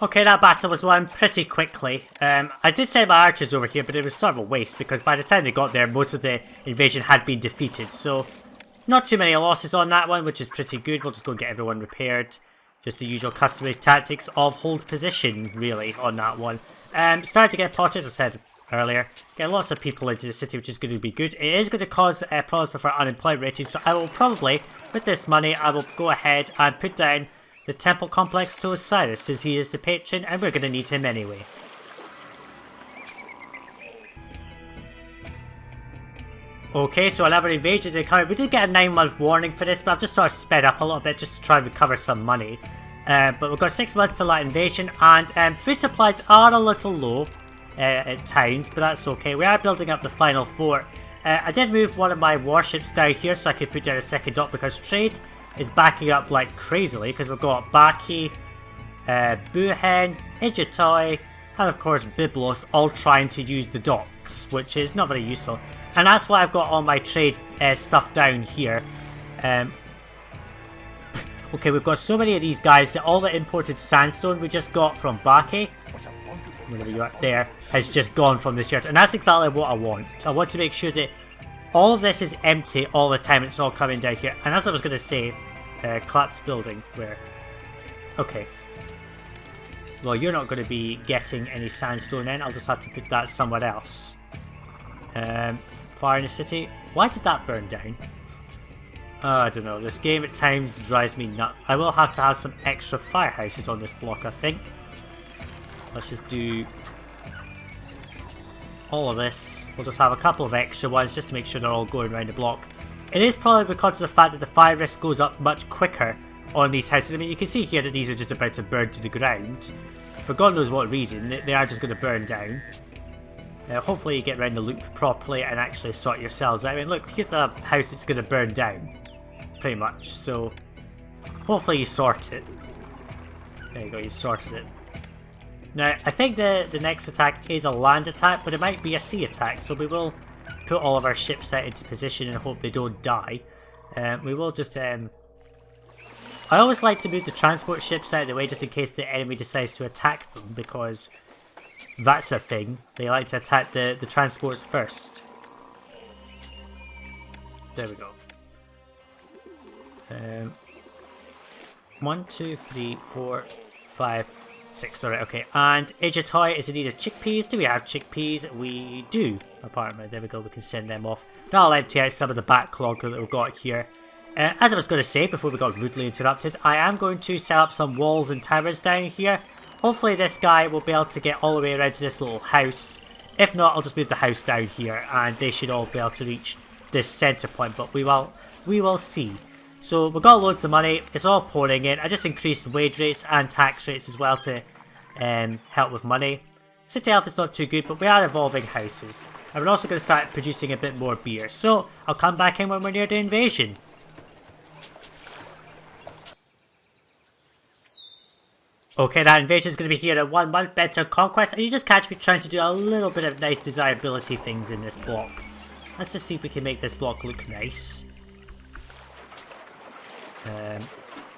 Speaker 1: Okay, that battle was won pretty quickly. I did send my archers over here, but it was sort of a waste because by the time they got there, most of the invasion had been defeated. So, not too many losses on that one, which is pretty good. We'll just go get everyone repaired. Just the usual customary tactics of hold position, really, on that one. Started to get potters, as I said earlier. Get lots of people into the city, which is going to be good. It is going to cause problems with our unemployment rating, so I will probably, with this money, I will go ahead and put down the temple complex to Osiris, as he is the patron, and we're going to need him anyway. Okay, so another invasion is incoming. We did get a 9-month warning for this, but I've just sort of sped up a little bit just to try and recover some money. But we've got 6 months till that invasion, and food supplies are a little low at times, but that's okay. We are building up the final fort. I did move one of my warships down here so I could put down a second dock because trade is backing up like crazily because we've got Bakke, Buhen, Ijitoy, and of course Byblos all trying to use the docks, which is not very useful. And that's why I've got all my trade stuff down here. Okay, we've got so many of these guys that all the imported sandstone we just got from Bakke, wherever you are there, has just gone from this yard. And that's exactly what I want. I want to make sure that all of this is empty all the time. It's all coming down here. And as I was going to say, collapsed building, where... Okay. Well, you're not going to be getting any sandstone in. I'll just have to put that somewhere else. Fire in the city. Why did that burn down? I don't know. This game at times drives me nuts. I will have to have some extra firehouses on this block, I think. Let's just do all of this. We'll just have a couple of extra ones just to make sure they're all going around the block. It is probably because of the fact that the fire risk goes up much quicker on these houses. I mean, you can see here that these are just about to burn to the ground. for God knows what reason, they are just going to burn down. Hopefully you get around the loop properly and actually sort yourselves out. I mean, look, here's the house that's going to burn down, pretty much, so hopefully you sort it. There you go, you've sorted it. Now, I think the next attack is a land attack, but it might be a sea attack, so we will put all of our ships out into position and hope they don't die. We will just... I always like to move the transport ships out of the way just in case the enemy decides to attack them, because that's a thing. They like to attack the transports first. There we go. 1, 2, 3, 4, 5, 6. Alright, okay. And Ejatoy is in need of chickpeas. Do we have chickpeas? We do. Apparently, there we go. We can send them off. That'll empty out some of the backlog that we've got here. As I was going to say before we got rudely interrupted, I am going to set up some walls and towers down here. Hopefully this guy will be able to get all the way around to this little house. If not, I'll just move the house down here and they should all be able to reach this centre point, but we will see. So we've got loads of money, it's all pouring in. I just increased wage rates and tax rates as well to help with money. City health is not too good, but we are evolving houses. And we're also going to start producing a bit more beer. So I'll come back in when we're near the invasion. Okay, that invasion is going to be here in 1 month, bent on conquest, and you just catch me trying to do a little bit of nice desirability things in this block. Let's just see if we can make this block look nice.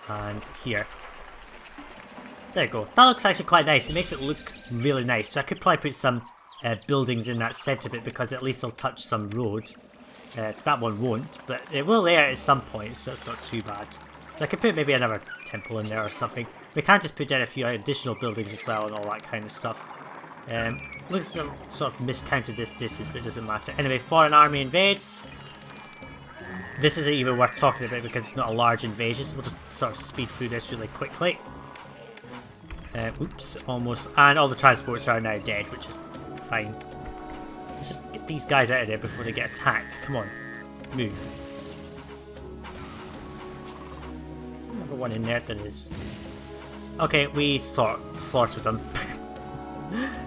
Speaker 1: And here. There you go. That looks actually quite nice. It makes it look really nice. So I could probably put some buildings in that centre bit because at least it'll touch some road. That one won't, but it will there at some point, so it's not too bad. So I could put maybe another temple in there or something. We can just put down a few additional buildings as well and all that kind of stuff. Looks like I've sort of miscounted this distance, but it doesn't matter. Anyway, foreign army invades. This isn't even worth talking about because it's not a large invasion, so we'll just sort of speed through this really quickly. Oops, almost. And all the transports are now dead, which is fine. Let's just get these guys out of there before they get attacked. Come on, move. Another one in there that is. Okay, we slaughtered them.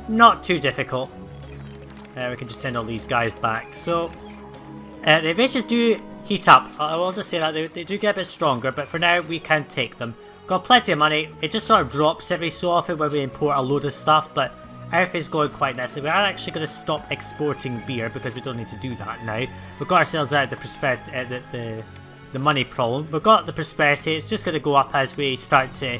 Speaker 1: Not too difficult. We can just send all these guys back. So, the invasions do heat up. I will just say that they do get a bit stronger, but for now we can take them. Got plenty of money. It just sort of drops every so often when we import a load of stuff, but everything's going quite nicely. We are actually going to stop exporting beer because we don't need to do that now. We've got ourselves out of the money problem. We've got the prosperity. It's just going to go up as we start to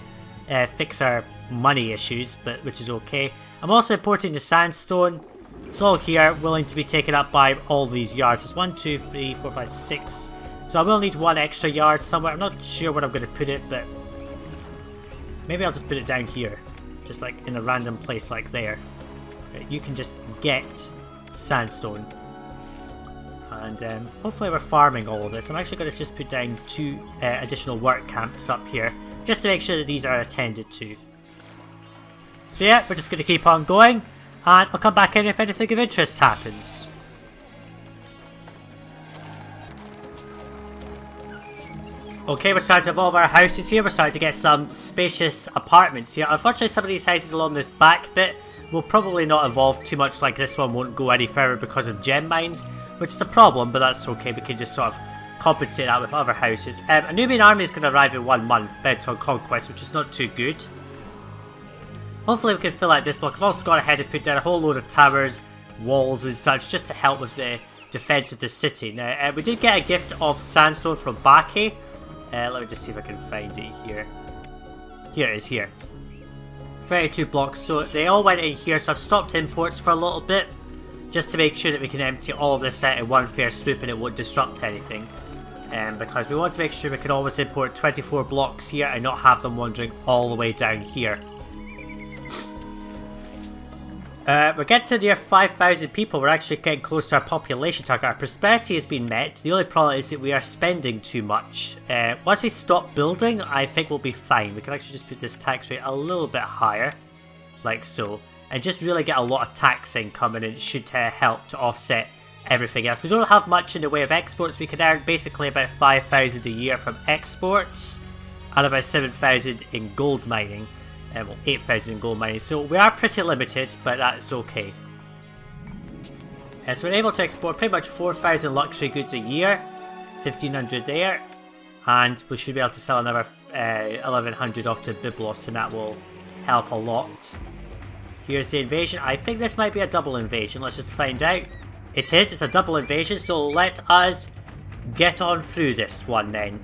Speaker 1: fix our money issues, but which is okay. I'm also importing the sandstone. It's all here, willing to be taken up by all these yards. It's 1, 2, 3, 4, 5, 6. So I will need one extra yard somewhere. I'm not sure where I'm going to put it, but maybe I'll just put it down here, just like in a random place like there. You can just get sandstone, and hopefully we're farming all of this. I'm actually going to just put down 2 additional work camps up here, just to make sure that these are attended to. So yeah, we're just going to keep on going, and I'll come back in if anything of interest happens. Okay, we're starting to evolve our houses here. We're starting to get some spacious apartments here. Unfortunately, some of these houses along this back bit will probably not evolve too much, like this one won't go any further because of gem mines, which is a problem, but that's okay. We can just sort of compensate that with other houses. A Nubian army is going to arrive in 1 month, bent on conquest, which is not too good. Hopefully we can fill out this block. I've also gone ahead and put down a whole load of towers, walls and such, just to help with the defense of the city. Now, we did get a gift of sandstone from Bakke. Let me just see if I can find it here. Here it is, here. 32 blocks, so they all went in here, so I've stopped imports for a little bit, just to make sure that we can empty all of this out in one fair swoop and it won't disrupt anything. Because we want to make sure we can always import 24 blocks here and not have them wandering all the way down here. We're getting to near 5,000 people. We're actually getting close to our population target. Our prosperity has been met. The only problem is that we are spending too much. Once we stop building, I think we'll be fine. We can actually just put this tax rate a little bit higher, like so, and just really get a lot of tax income, and it should help to offset everything else. We don't have much in the way of exports. We can earn basically about 5,000 a year from exports and about 7,000 in gold mining. well, 8,000 gold mining. So we are pretty limited, but that's okay. So we're able to export pretty much 4,000 luxury goods a year, 1,500 there, and we should be able to sell another 1,100 off to Byblos, and that will help a lot. Here's the invasion. I think this might be a double invasion. Let's just find out. It is. It's a double invasion, so let us get on through this one then.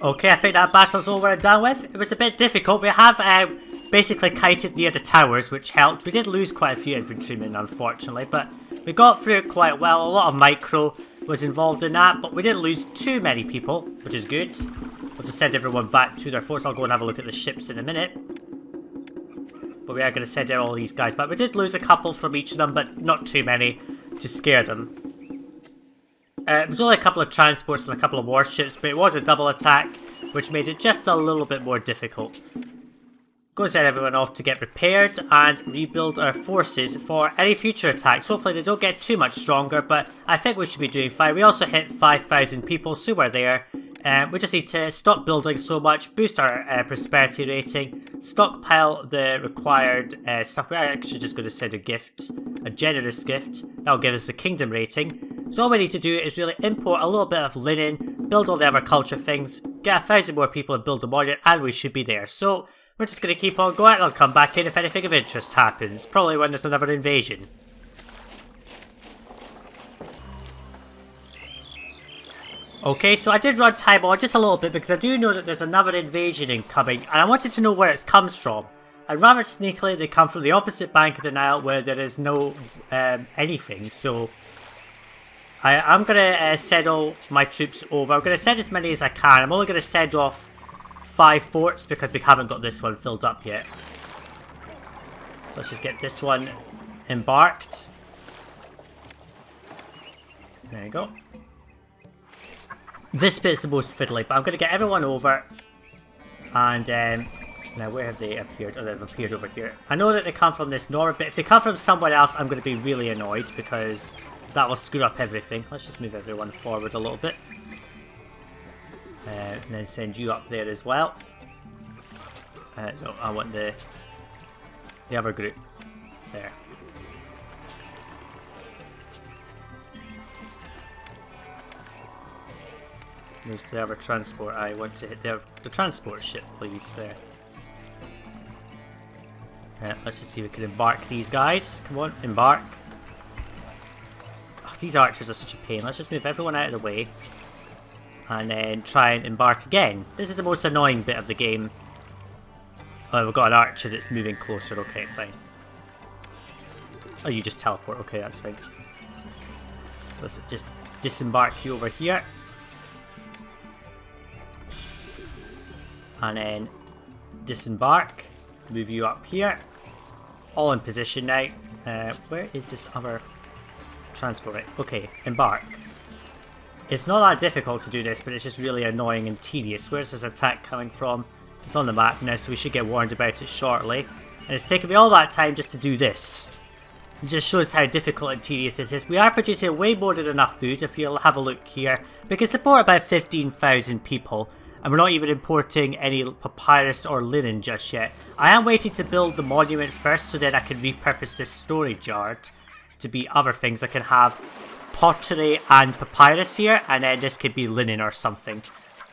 Speaker 1: Okay, I think that battle's over and done with. It was a bit difficult. We have basically kited near the towers, which helped. We did lose quite a few infantrymen, unfortunately, but we got through it quite well. A lot of micro was involved in that, but we didn't lose too many people, which is good. We'll just send everyone back to their forts. I'll go and have a look at the ships in a minute. But we are going to send out all these guys back. We did lose a couple from each of them, but not too many to scare them. It was only a couple of transports and a couple of warships, but it was a double attack, which made it just a little bit more difficult. Go send everyone off to get prepared and rebuild our forces for any future attacks. Hopefully they don't get too much stronger, but I think we should be doing fine. We also hit 5,000 people, so we're there. We just need to stop building so much, boost our prosperity rating, stockpile the required stuff. We're actually just going to send a gift, a generous gift. That'll give us the kingdom rating. So all we need to do is really import a little bit of linen, build all the other culture things, get 1,000 more people and build a monument, and we should be there. So we're just going to keep on going, and I'll come back in if anything of interest happens. Probably when there's another invasion. Okay, so I did run time on just a little bit because I do know that there's another invasion incoming, and I wanted to know where it comes from. And rather sneakily, they come from the opposite bank of the Nile where there is no anything, so I'm going to send all my troops over. I'm going to send as many as I can. I'm only going to send off 5 forts because we haven't got this one filled up yet. So let's just get this one embarked. There you go. This bit's the most fiddly, but I'm going to get everyone over. And now where have they appeared? Oh, they've appeared over here. I know that they come from this north, but if they come from somewhere else, I'm going to be really annoyed because that will screw up everything. Let's just move everyone forward a little bit. And then send you up there as well. No, I want the other group. There. There's the other transport. I want to hit the transport ship, please. There. Let's just see if we can embark these guys. Come on, embark. Oh, these archers are such a pain. Let's just move everyone out of the way. And then try and embark again. This is the most annoying bit of the game. Oh, we've got an archer that's moving closer. Okay, fine. Oh, you just teleport. Okay, that's fine. Let's just disembark you over here. And then disembark. Move you up here. All in position now. Where is this other transport? Right. Okay, embark. It's not that difficult to do this, but it's just really annoying and tedious. Where's this attack coming from? It's on the map now, so we should get warned about it shortly. And it's taken me all that time just to do this. It just shows how difficult and tedious this is. We are producing way more than enough food, if you'll have a look here. We can support about 15,000 people. And we're not even importing any papyrus or linen just yet. I am waiting to build the monument first so that I can repurpose this storage yard to be other things. I can have pottery and papyrus here, and then this could be linen or something.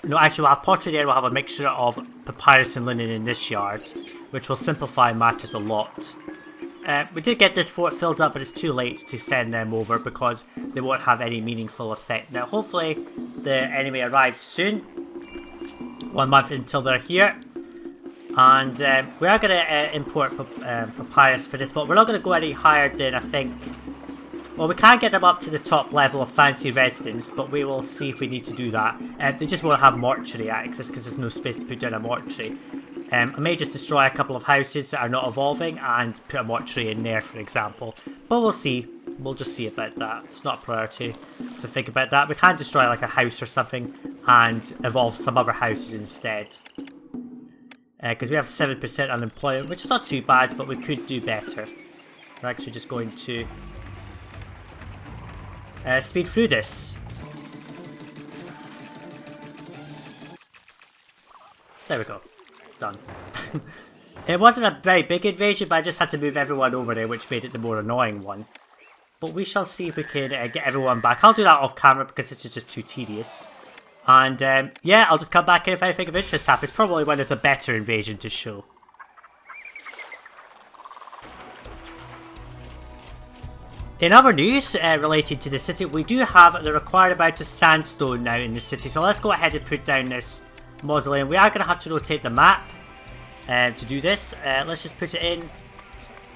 Speaker 1: No, actually we'll have pottery there, we'll have a mixture of papyrus and linen in this yard, which will simplify matters a lot. We did get this fort filled up, but it's too late to send them over because they won't have any meaningful effect. Now hopefully the enemy arrives soon, 1 month until they're here. And we are going to import papyrus for this, but we're not going to go any higher than I think. Well, we can get them up to the top level of fancy residence, but we will see if we need to do that. They just won't have mortuary access because there's no space to put down a mortuary. I may just destroy a couple of houses that are not evolving and put a mortuary in there, for example. But we'll see. We'll just see about that. It's not a priority to think about that. We can destroy like a house or something and evolve some other houses instead. Because we have 7% unemployment, which is not too bad, but we could do better. We're actually just going to speed through this. There we go. Done. It wasn't a very big invasion, but I just had to move everyone over there, which made it the more annoying one. But we shall see if we can get everyone back. I'll do that off camera because this is just too tedious. And yeah, I'll just come back in if anything of interest happens. Probably when there's a better invasion to show. In other news related to the city, we do have the required amount of sandstone now in the city. So let's go ahead and put down this mausoleum. We are going to have to rotate the map to do this. Let's just put it in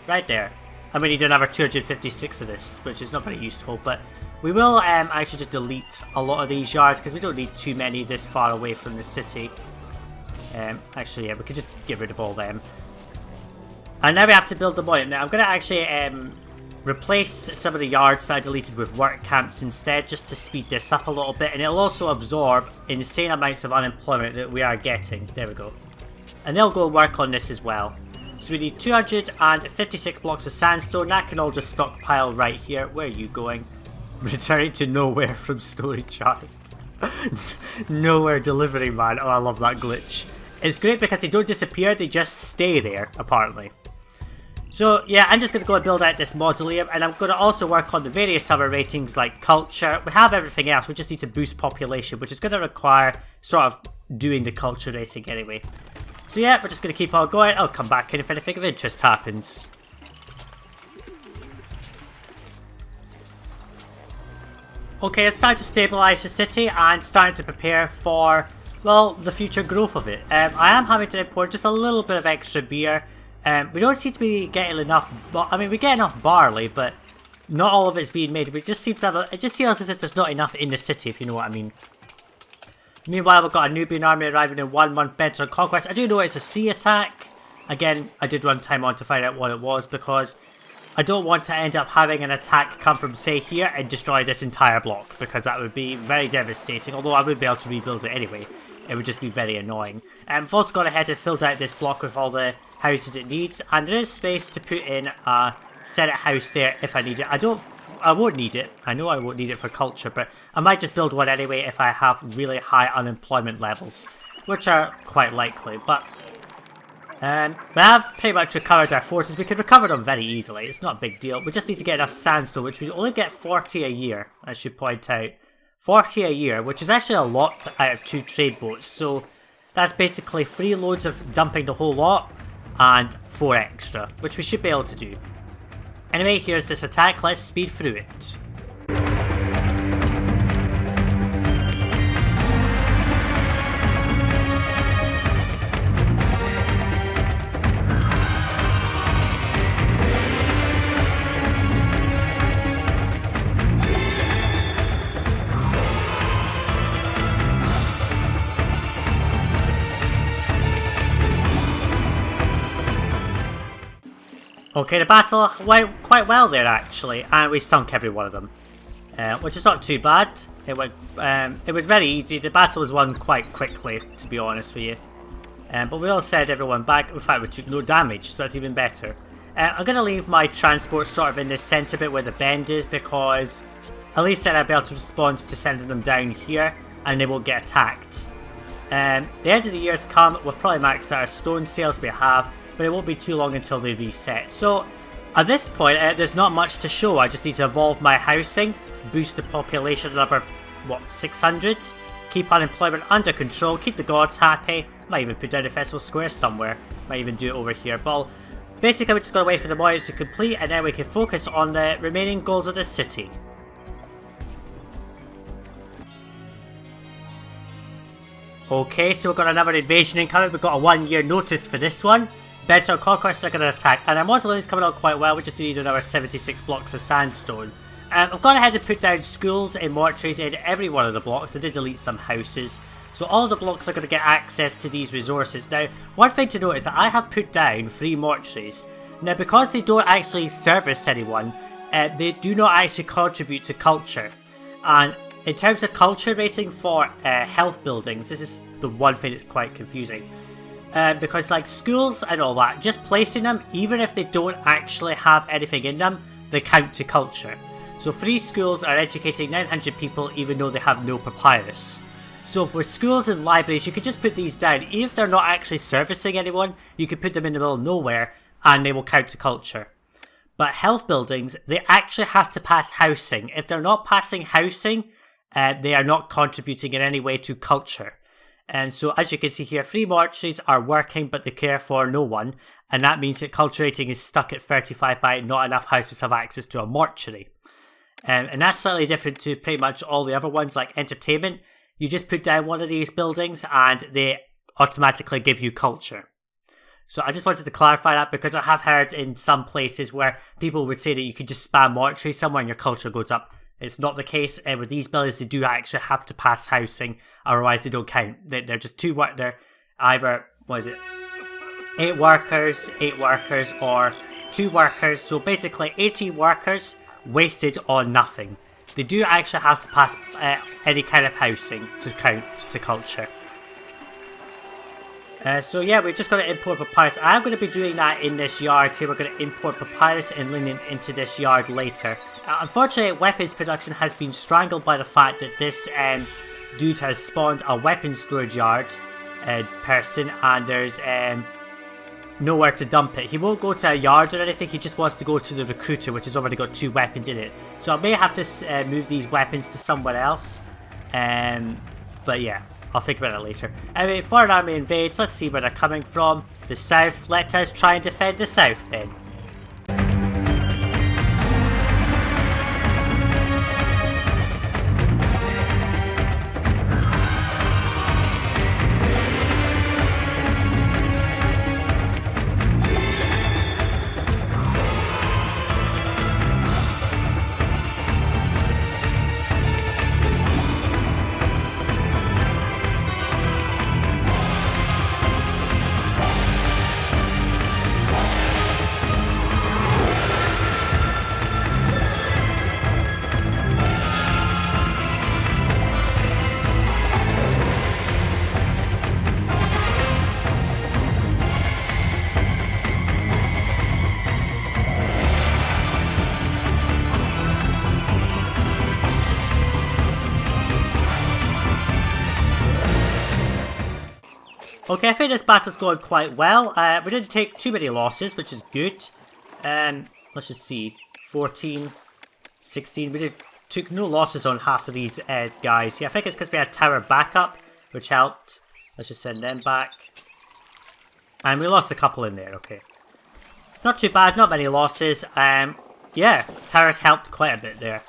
Speaker 1: right there. And we need another 256 of this, which is not very useful. But we will actually just delete a lot of these yards because we don't need too many this far away from the city. Actually, yeah, we could just get rid of all them. And now we have to build the monument. Now I'm going to actually replace some of the yards that I deleted with work camps instead, just to speed this up a little bit, and it'll also absorb insane amounts of unemployment that we are getting. There we go. And they'll go work on this as well. So we need 256 blocks of sandstone. That can all just stockpile right here. Where are you going? Returning to nowhere from storage yard. Nowhere delivery, man. Oh, I love that glitch. It's great because they don't disappear, they just stay there, apparently. So yeah, I'm just going to go and build out this mausoleum, and I'm going to also work on the various other ratings like culture. We have everything else, we just need to boost population, which is going to require sort of doing the culture rating anyway. So yeah, we're just going to keep on going. I'll come back in if anything of interest happens. Okay, it's time to stabilize the city and starting to prepare for, well, the future growth of it. I am having to import just a little bit of extra beer. We don't seem to be getting enough, I mean we get enough barley, but not all of it's being made. We just seem to have it just feels as if there's not enough in the city, if you know what I mean. Meanwhile, we've got a Nubian army arriving in 1 month bent on conquest. I do know it's a sea attack. Again, I did run time on to find out what it was because I don't want to end up having an attack come from, say, here and destroy this entire block, because that would be very devastating, although I would be able to rebuild it anyway. It would just be very annoying. I've also gone ahead and filled out this block with all the houses it needs, and there is space to put in a Senate house there if I need it. I won't need it. I know I won't need it for culture, but I might just build one anyway if I have really high unemployment levels, which are quite likely. But we have pretty much recovered our forces. We can recover them very easily. It's not a big deal. We just need to get enough sandstone, which we only get 40 a year, I should point out. 40 a year, which is actually a lot out of 2 trade boats. So that's basically 3 loads of dumping the whole lot and 4 extra, which we should be able to do. Anyway, here's this attack. Let's speed through it. Okay, the battle went quite well there actually, and we sunk every one of them, which is not too bad. It was very easy. The battle was won quite quickly, to be honest with you. But we all sent everyone back. In fact, we took no damage, so that's even better. I'm going to leave my transport sort of in this centre bit where the bend is, because at least then I'll be able to respond to sending them down here, and they won't get attacked. The end of the year's come, we'll probably max out our stone sales we have, but it won't be too long until they reset. So at this point, there's not much to show. I just need to evolve my housing, boost the population another, what, 600? Keep unemployment under control, keep the gods happy. Might even put down a festival square somewhere. Might even do it over here. But basically, we're just going to wait for the monument to complete, and then we can focus on the remaining goals of the city. Okay, so we've got another invasion incoming. We've got a 1 year notice for this one. Better conquests are going to attack, and our mausoleum is coming out quite well. We just need another 76 blocks of sandstone. I've gone ahead and put down schools and mortuaries in every one of the blocks. I did delete some houses. So all the blocks are going to get access to these resources. Now, one thing to note is that I have put down 3 mortuaries. Now, because they don't actually service anyone, they do not actually contribute to culture. And in terms of culture rating for health buildings, this is the one thing that's quite confusing. Because like schools and all that, just placing them, even if they don't actually have anything in them, they count to culture. So 3 schools are educating 900 people even though they have no papyrus. So for schools and libraries, you could just put these down. Even if they're not actually servicing anyone, you could put them in the middle of nowhere and they will count to culture. But health buildings, they actually have to pass housing. If they're not passing housing, they are not contributing in any way to culture. And so as you can see here, 3 mortuaries are working but they care for no one. And that means that culture rating is stuck at 35 by not enough houses have access to a mortuary. And that's slightly different to pretty much all the other ones like entertainment. You just put down one of these buildings and they automatically give you culture. So I just wanted to clarify that because I have heard in some places where people would say that you could just spam mortuary somewhere and your culture goes up. It's not the case. With these buildings, they do actually have to pass housing, otherwise they don't count. They're just they're either, 8 workers, or 2 workers. So basically 18 workers wasted on nothing. They do actually have to pass any kind of housing to count to culture. So yeah, we're just going to import papyrus. I'm going to be doing that in this yard here. We're going to import papyrus and linen into this yard later. Unfortunately, weapons production has been strangled by the fact that this dude has spawned a weapons storage yard person, and there's nowhere to dump it. He won't go to a yard or anything, he just wants to go to the recruiter, which has already got 2 weapons in it. So I may have to move these weapons to somewhere else. But yeah, I'll think about it later. Anyway, foreign army invades, let's see where they're coming from. The south, let us try and defend the south then. Okay, I think this battle's going quite well. We didn't take too many losses, which is good. Let's just see. 14, 16. We took no losses on half of these guys. Yeah, I think it's because we had tower backup, which helped. Let's just send them back. And we lost a couple in there, okay. Not too bad, not many losses. Yeah, towers helped quite a bit there.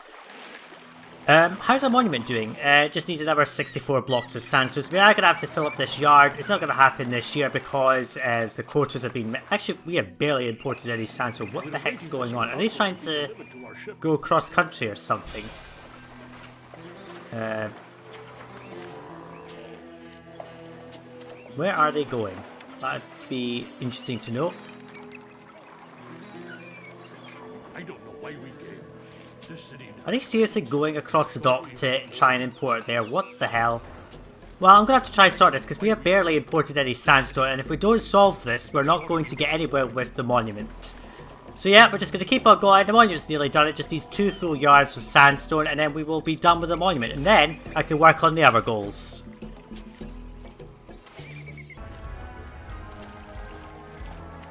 Speaker 1: How's our monument doing? Just needs another 64 blocks of sandstone. So we are going to have to fill up this yard. It's not going to happen this year because the quotas have been... Actually, we have barely imported any sandstone. What the heck's going on? Are they trying to go across country or something? Where are they going? That'd be interesting to know.
Speaker 3: I don't know why we came. This city...
Speaker 1: Are they seriously going across the dock to try and import there? What the hell? Well, I'm going to have to try and sort this because we have barely imported any sandstone, and if we don't solve this, we're not going to get anywhere with the monument. So yeah, we're just going to keep on going. The monument's nearly done. It just needs 2 full yards of sandstone, and then we will be done with the monument. And then I can work on the other goals.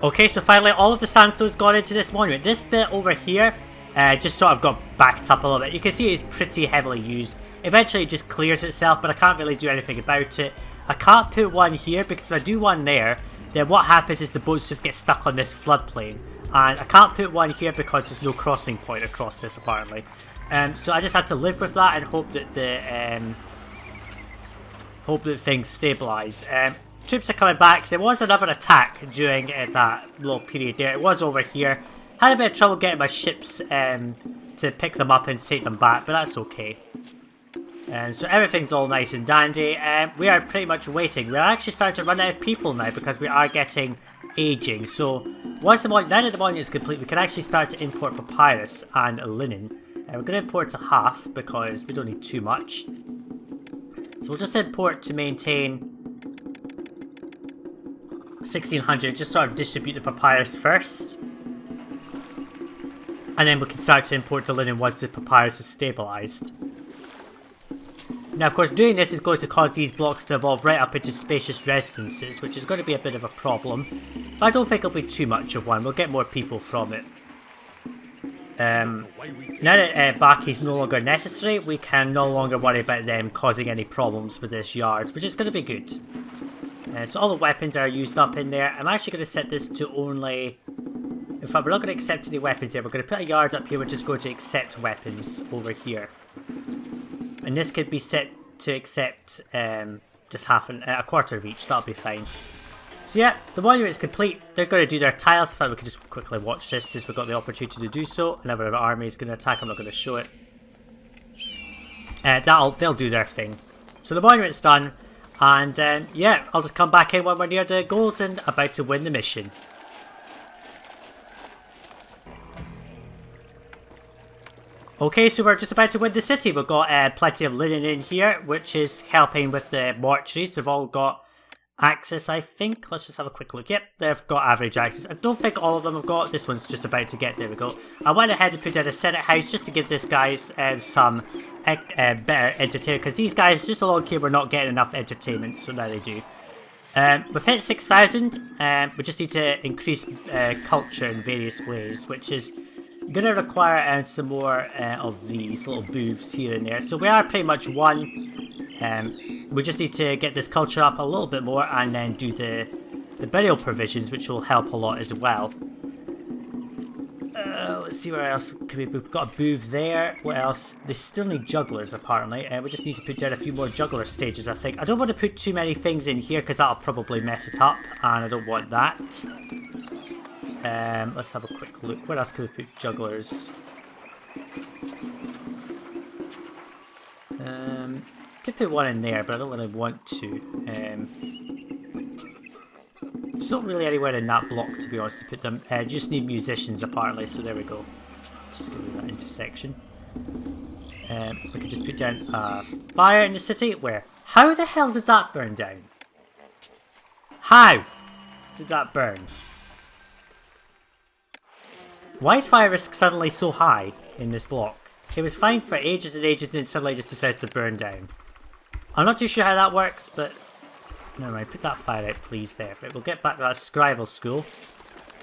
Speaker 1: Okay, so finally all of the sandstone's gone into this monument. This bit over here just sort of got backed up a little bit. You can see it's pretty heavily used. Eventually it just clears itself, but I can't really do anything about it. I can't put one here because if I do one there, then what happens is the boats just get stuck on this floodplain. And I can't put one here because there's no crossing point across this apparently. So I just have to live with that and hope that things stabilise. Troops are coming back. There was another attack during that little period there. It was over here. Had a bit of trouble getting my ships to pick them up and take them back, but that's okay. So everything's all nice and dandy. We are pretty much waiting. We're actually starting to run out of people now because we are getting aging. So once the monument, the monument is complete, we can actually start to import papyrus and linen. We're going to import to half because we don't need too much. So we'll just import to maintain 1600, just sort of distribute the papyrus first. And then we can start to import the linen once the papyrus is stabilised. Now of course doing this is going to cause these blocks to evolve right up into spacious residences, which is going to be a bit of a problem. But I don't think it'll be too much of one, we'll get more people from it. Now that Bakke is no longer necessary, we can no longer worry about them causing any problems with this yard, which is going to be good. So all the weapons are used up in there. I'm actually going to set this to only... In fact, we're not going to accept any weapons here. We're going to put a yard up here which is going to accept weapons over here. And this could be set to accept just a quarter of each. That'll be fine. So yeah, the monument is complete. They're going to do their tiles. In fact, we can just quickly watch this since we've got the opportunity to do so. Whenever our army is going to attack, I'm not going to show it. They'll do their thing. So the monument's done. And yeah, I'll just come back in when we're near the goals and about to win the mission. Okay, so we're just about to win the city. We've got plenty of linen in here, which is helping with the mortuaries. They've all got access, I think. Let's just have a quick look. Yep, they've got average access. I don't think all of them have got. This one's just about to get. There we go. I went ahead and put in a Senate house just to give this guys some better entertainment, because these guys just along here were not getting enough entertainment, so now they do. We've hit 6,000. We just need to increase culture in various ways, which is going to require some more of these little booths here and there. So we are pretty much one. We just need to get this culture up a little bit more and then do the burial provisions, which will help a lot as well. Let's see where else can we've got a booth there. What else? They still need jugglers apparently. We just need to put down a few more juggler stages, I think. I don't want to put too many things in here because that'll probably mess it up, and I don't want that. Let's have a quick look. Where else can we put jugglers? Could put one in there, but I don't really want to. There's not really anywhere in that block, to be honest, to put them. Just need musicians apparently, so there we go. Just give me that intersection. We could just put down a fire in the city. Where? How the hell did that burn down? How did that burn? Why is fire risk suddenly so high in this block? It was fine for ages and ages and then suddenly just decides to burn down. I'm not too sure how that works, but never mind, put that fire out please there. Right, we'll get back to that scribal school,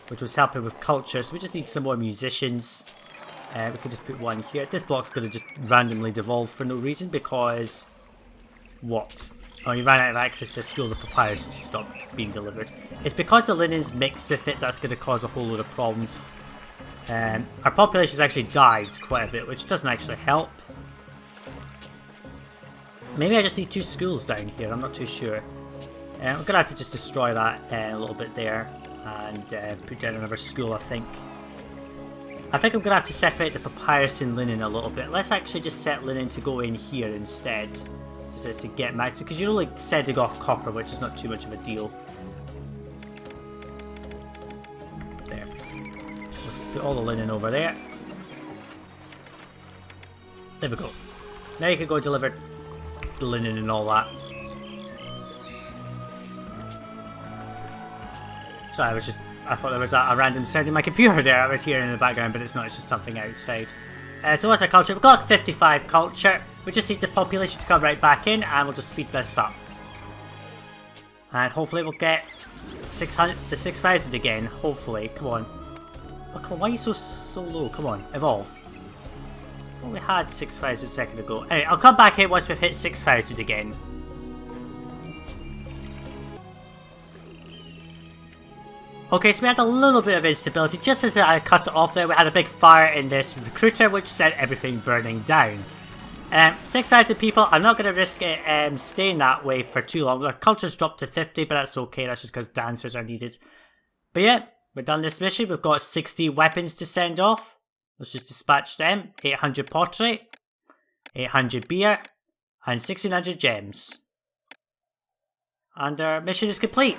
Speaker 1: which was helping with culture, so we just need some more musicians. We can just put one here. This block's going to just randomly devolve for no reason because... What? Oh, you ran out of access to a school, the papyrus stopped being delivered. It's because the linen's mixed with it that's going to cause a whole load of problems. Our population's actually dived quite a bit, which doesn't actually help. Maybe I just need 2 schools down here, I'm not too sure. I'm going to have to just destroy that a little bit there and put down another school, I think. I think I'm going to have to separate the papyrus and linen a little bit. Let's actually just set linen to go in here instead. Just as to get max, because you're only sending off copper, which is not too much of a deal. There. Let's put all the linen over there. There we go. Now you can go deliver the linen and all that. So I thought there was a random sound in my computer there. I was hearing in the background, but it's not, it's just something outside. So what's our culture? We've got 55 culture. We just need the population to come right back in, and we'll just speed this up. And hopefully we'll get 6,000 again. Hopefully, come on. Oh, come on, why are you so low? Come on, evolve. Well, we had 6,000 a second ago. Anyway, I'll come back here once we've hit 6,000 again. Okay, so we had a little bit of instability. Just as I cut it off there, we had a big fire in this recruiter, which set everything burning down. 6,000 people, I'm not going to risk it staying that way for too long. Our culture's dropped to 50, but that's okay. That's just because dancers are needed. But yeah, we've done this mission. We've got 60 weapons to send off. Let's just dispatch them. 800 pottery, 800 beer, and 1,600 gems. And our mission is complete.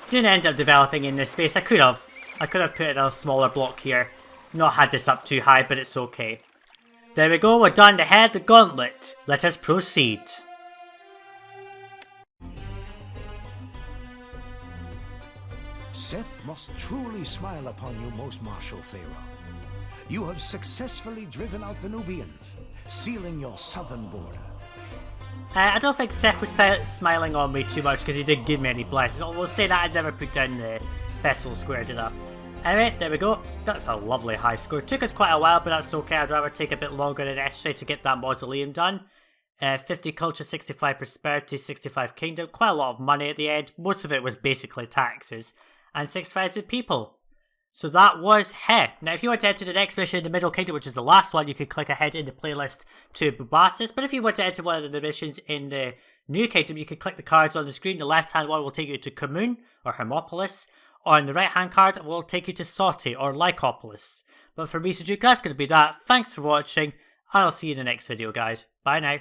Speaker 1: Didn't end up developing in this space. I could have put in a smaller block here. Not had this up too high, but it's okay. There we go, we're done to head the gauntlet. Let us proceed.
Speaker 2: Seth must truly smile upon you, most martial Pharaoh. You have successfully driven out the Nubians, sealing your southern border.
Speaker 1: I don't think Seth was smiling on me too much because he didn't give me any blessings. Although say that, I never put down the festival square, did I? Anyway, there we go. That's a lovely high score. Took us quite a while, but that's okay. I'd rather take a bit longer than necessary to get that mausoleum done. 50 culture, 65 prosperity, 65 kingdom. Quite a lot of money at the end. Most of it was basically taxes. And 6,000 people. So that was He. Now, if you want to enter the next mission in the Middle Kingdom, which is the last one, you can click ahead in the playlist to Bubastis. But if you want to enter one of the missions in the New Kingdom, you can click the cards on the screen. The left-hand one will take you to Commune, or Hermopolis. On the right-hand card, will take you to Soti, or Lycopolis. But for me, Sajuuk, that's going to be that. Thanks for watching, and I'll see you in the next video, guys. Bye now.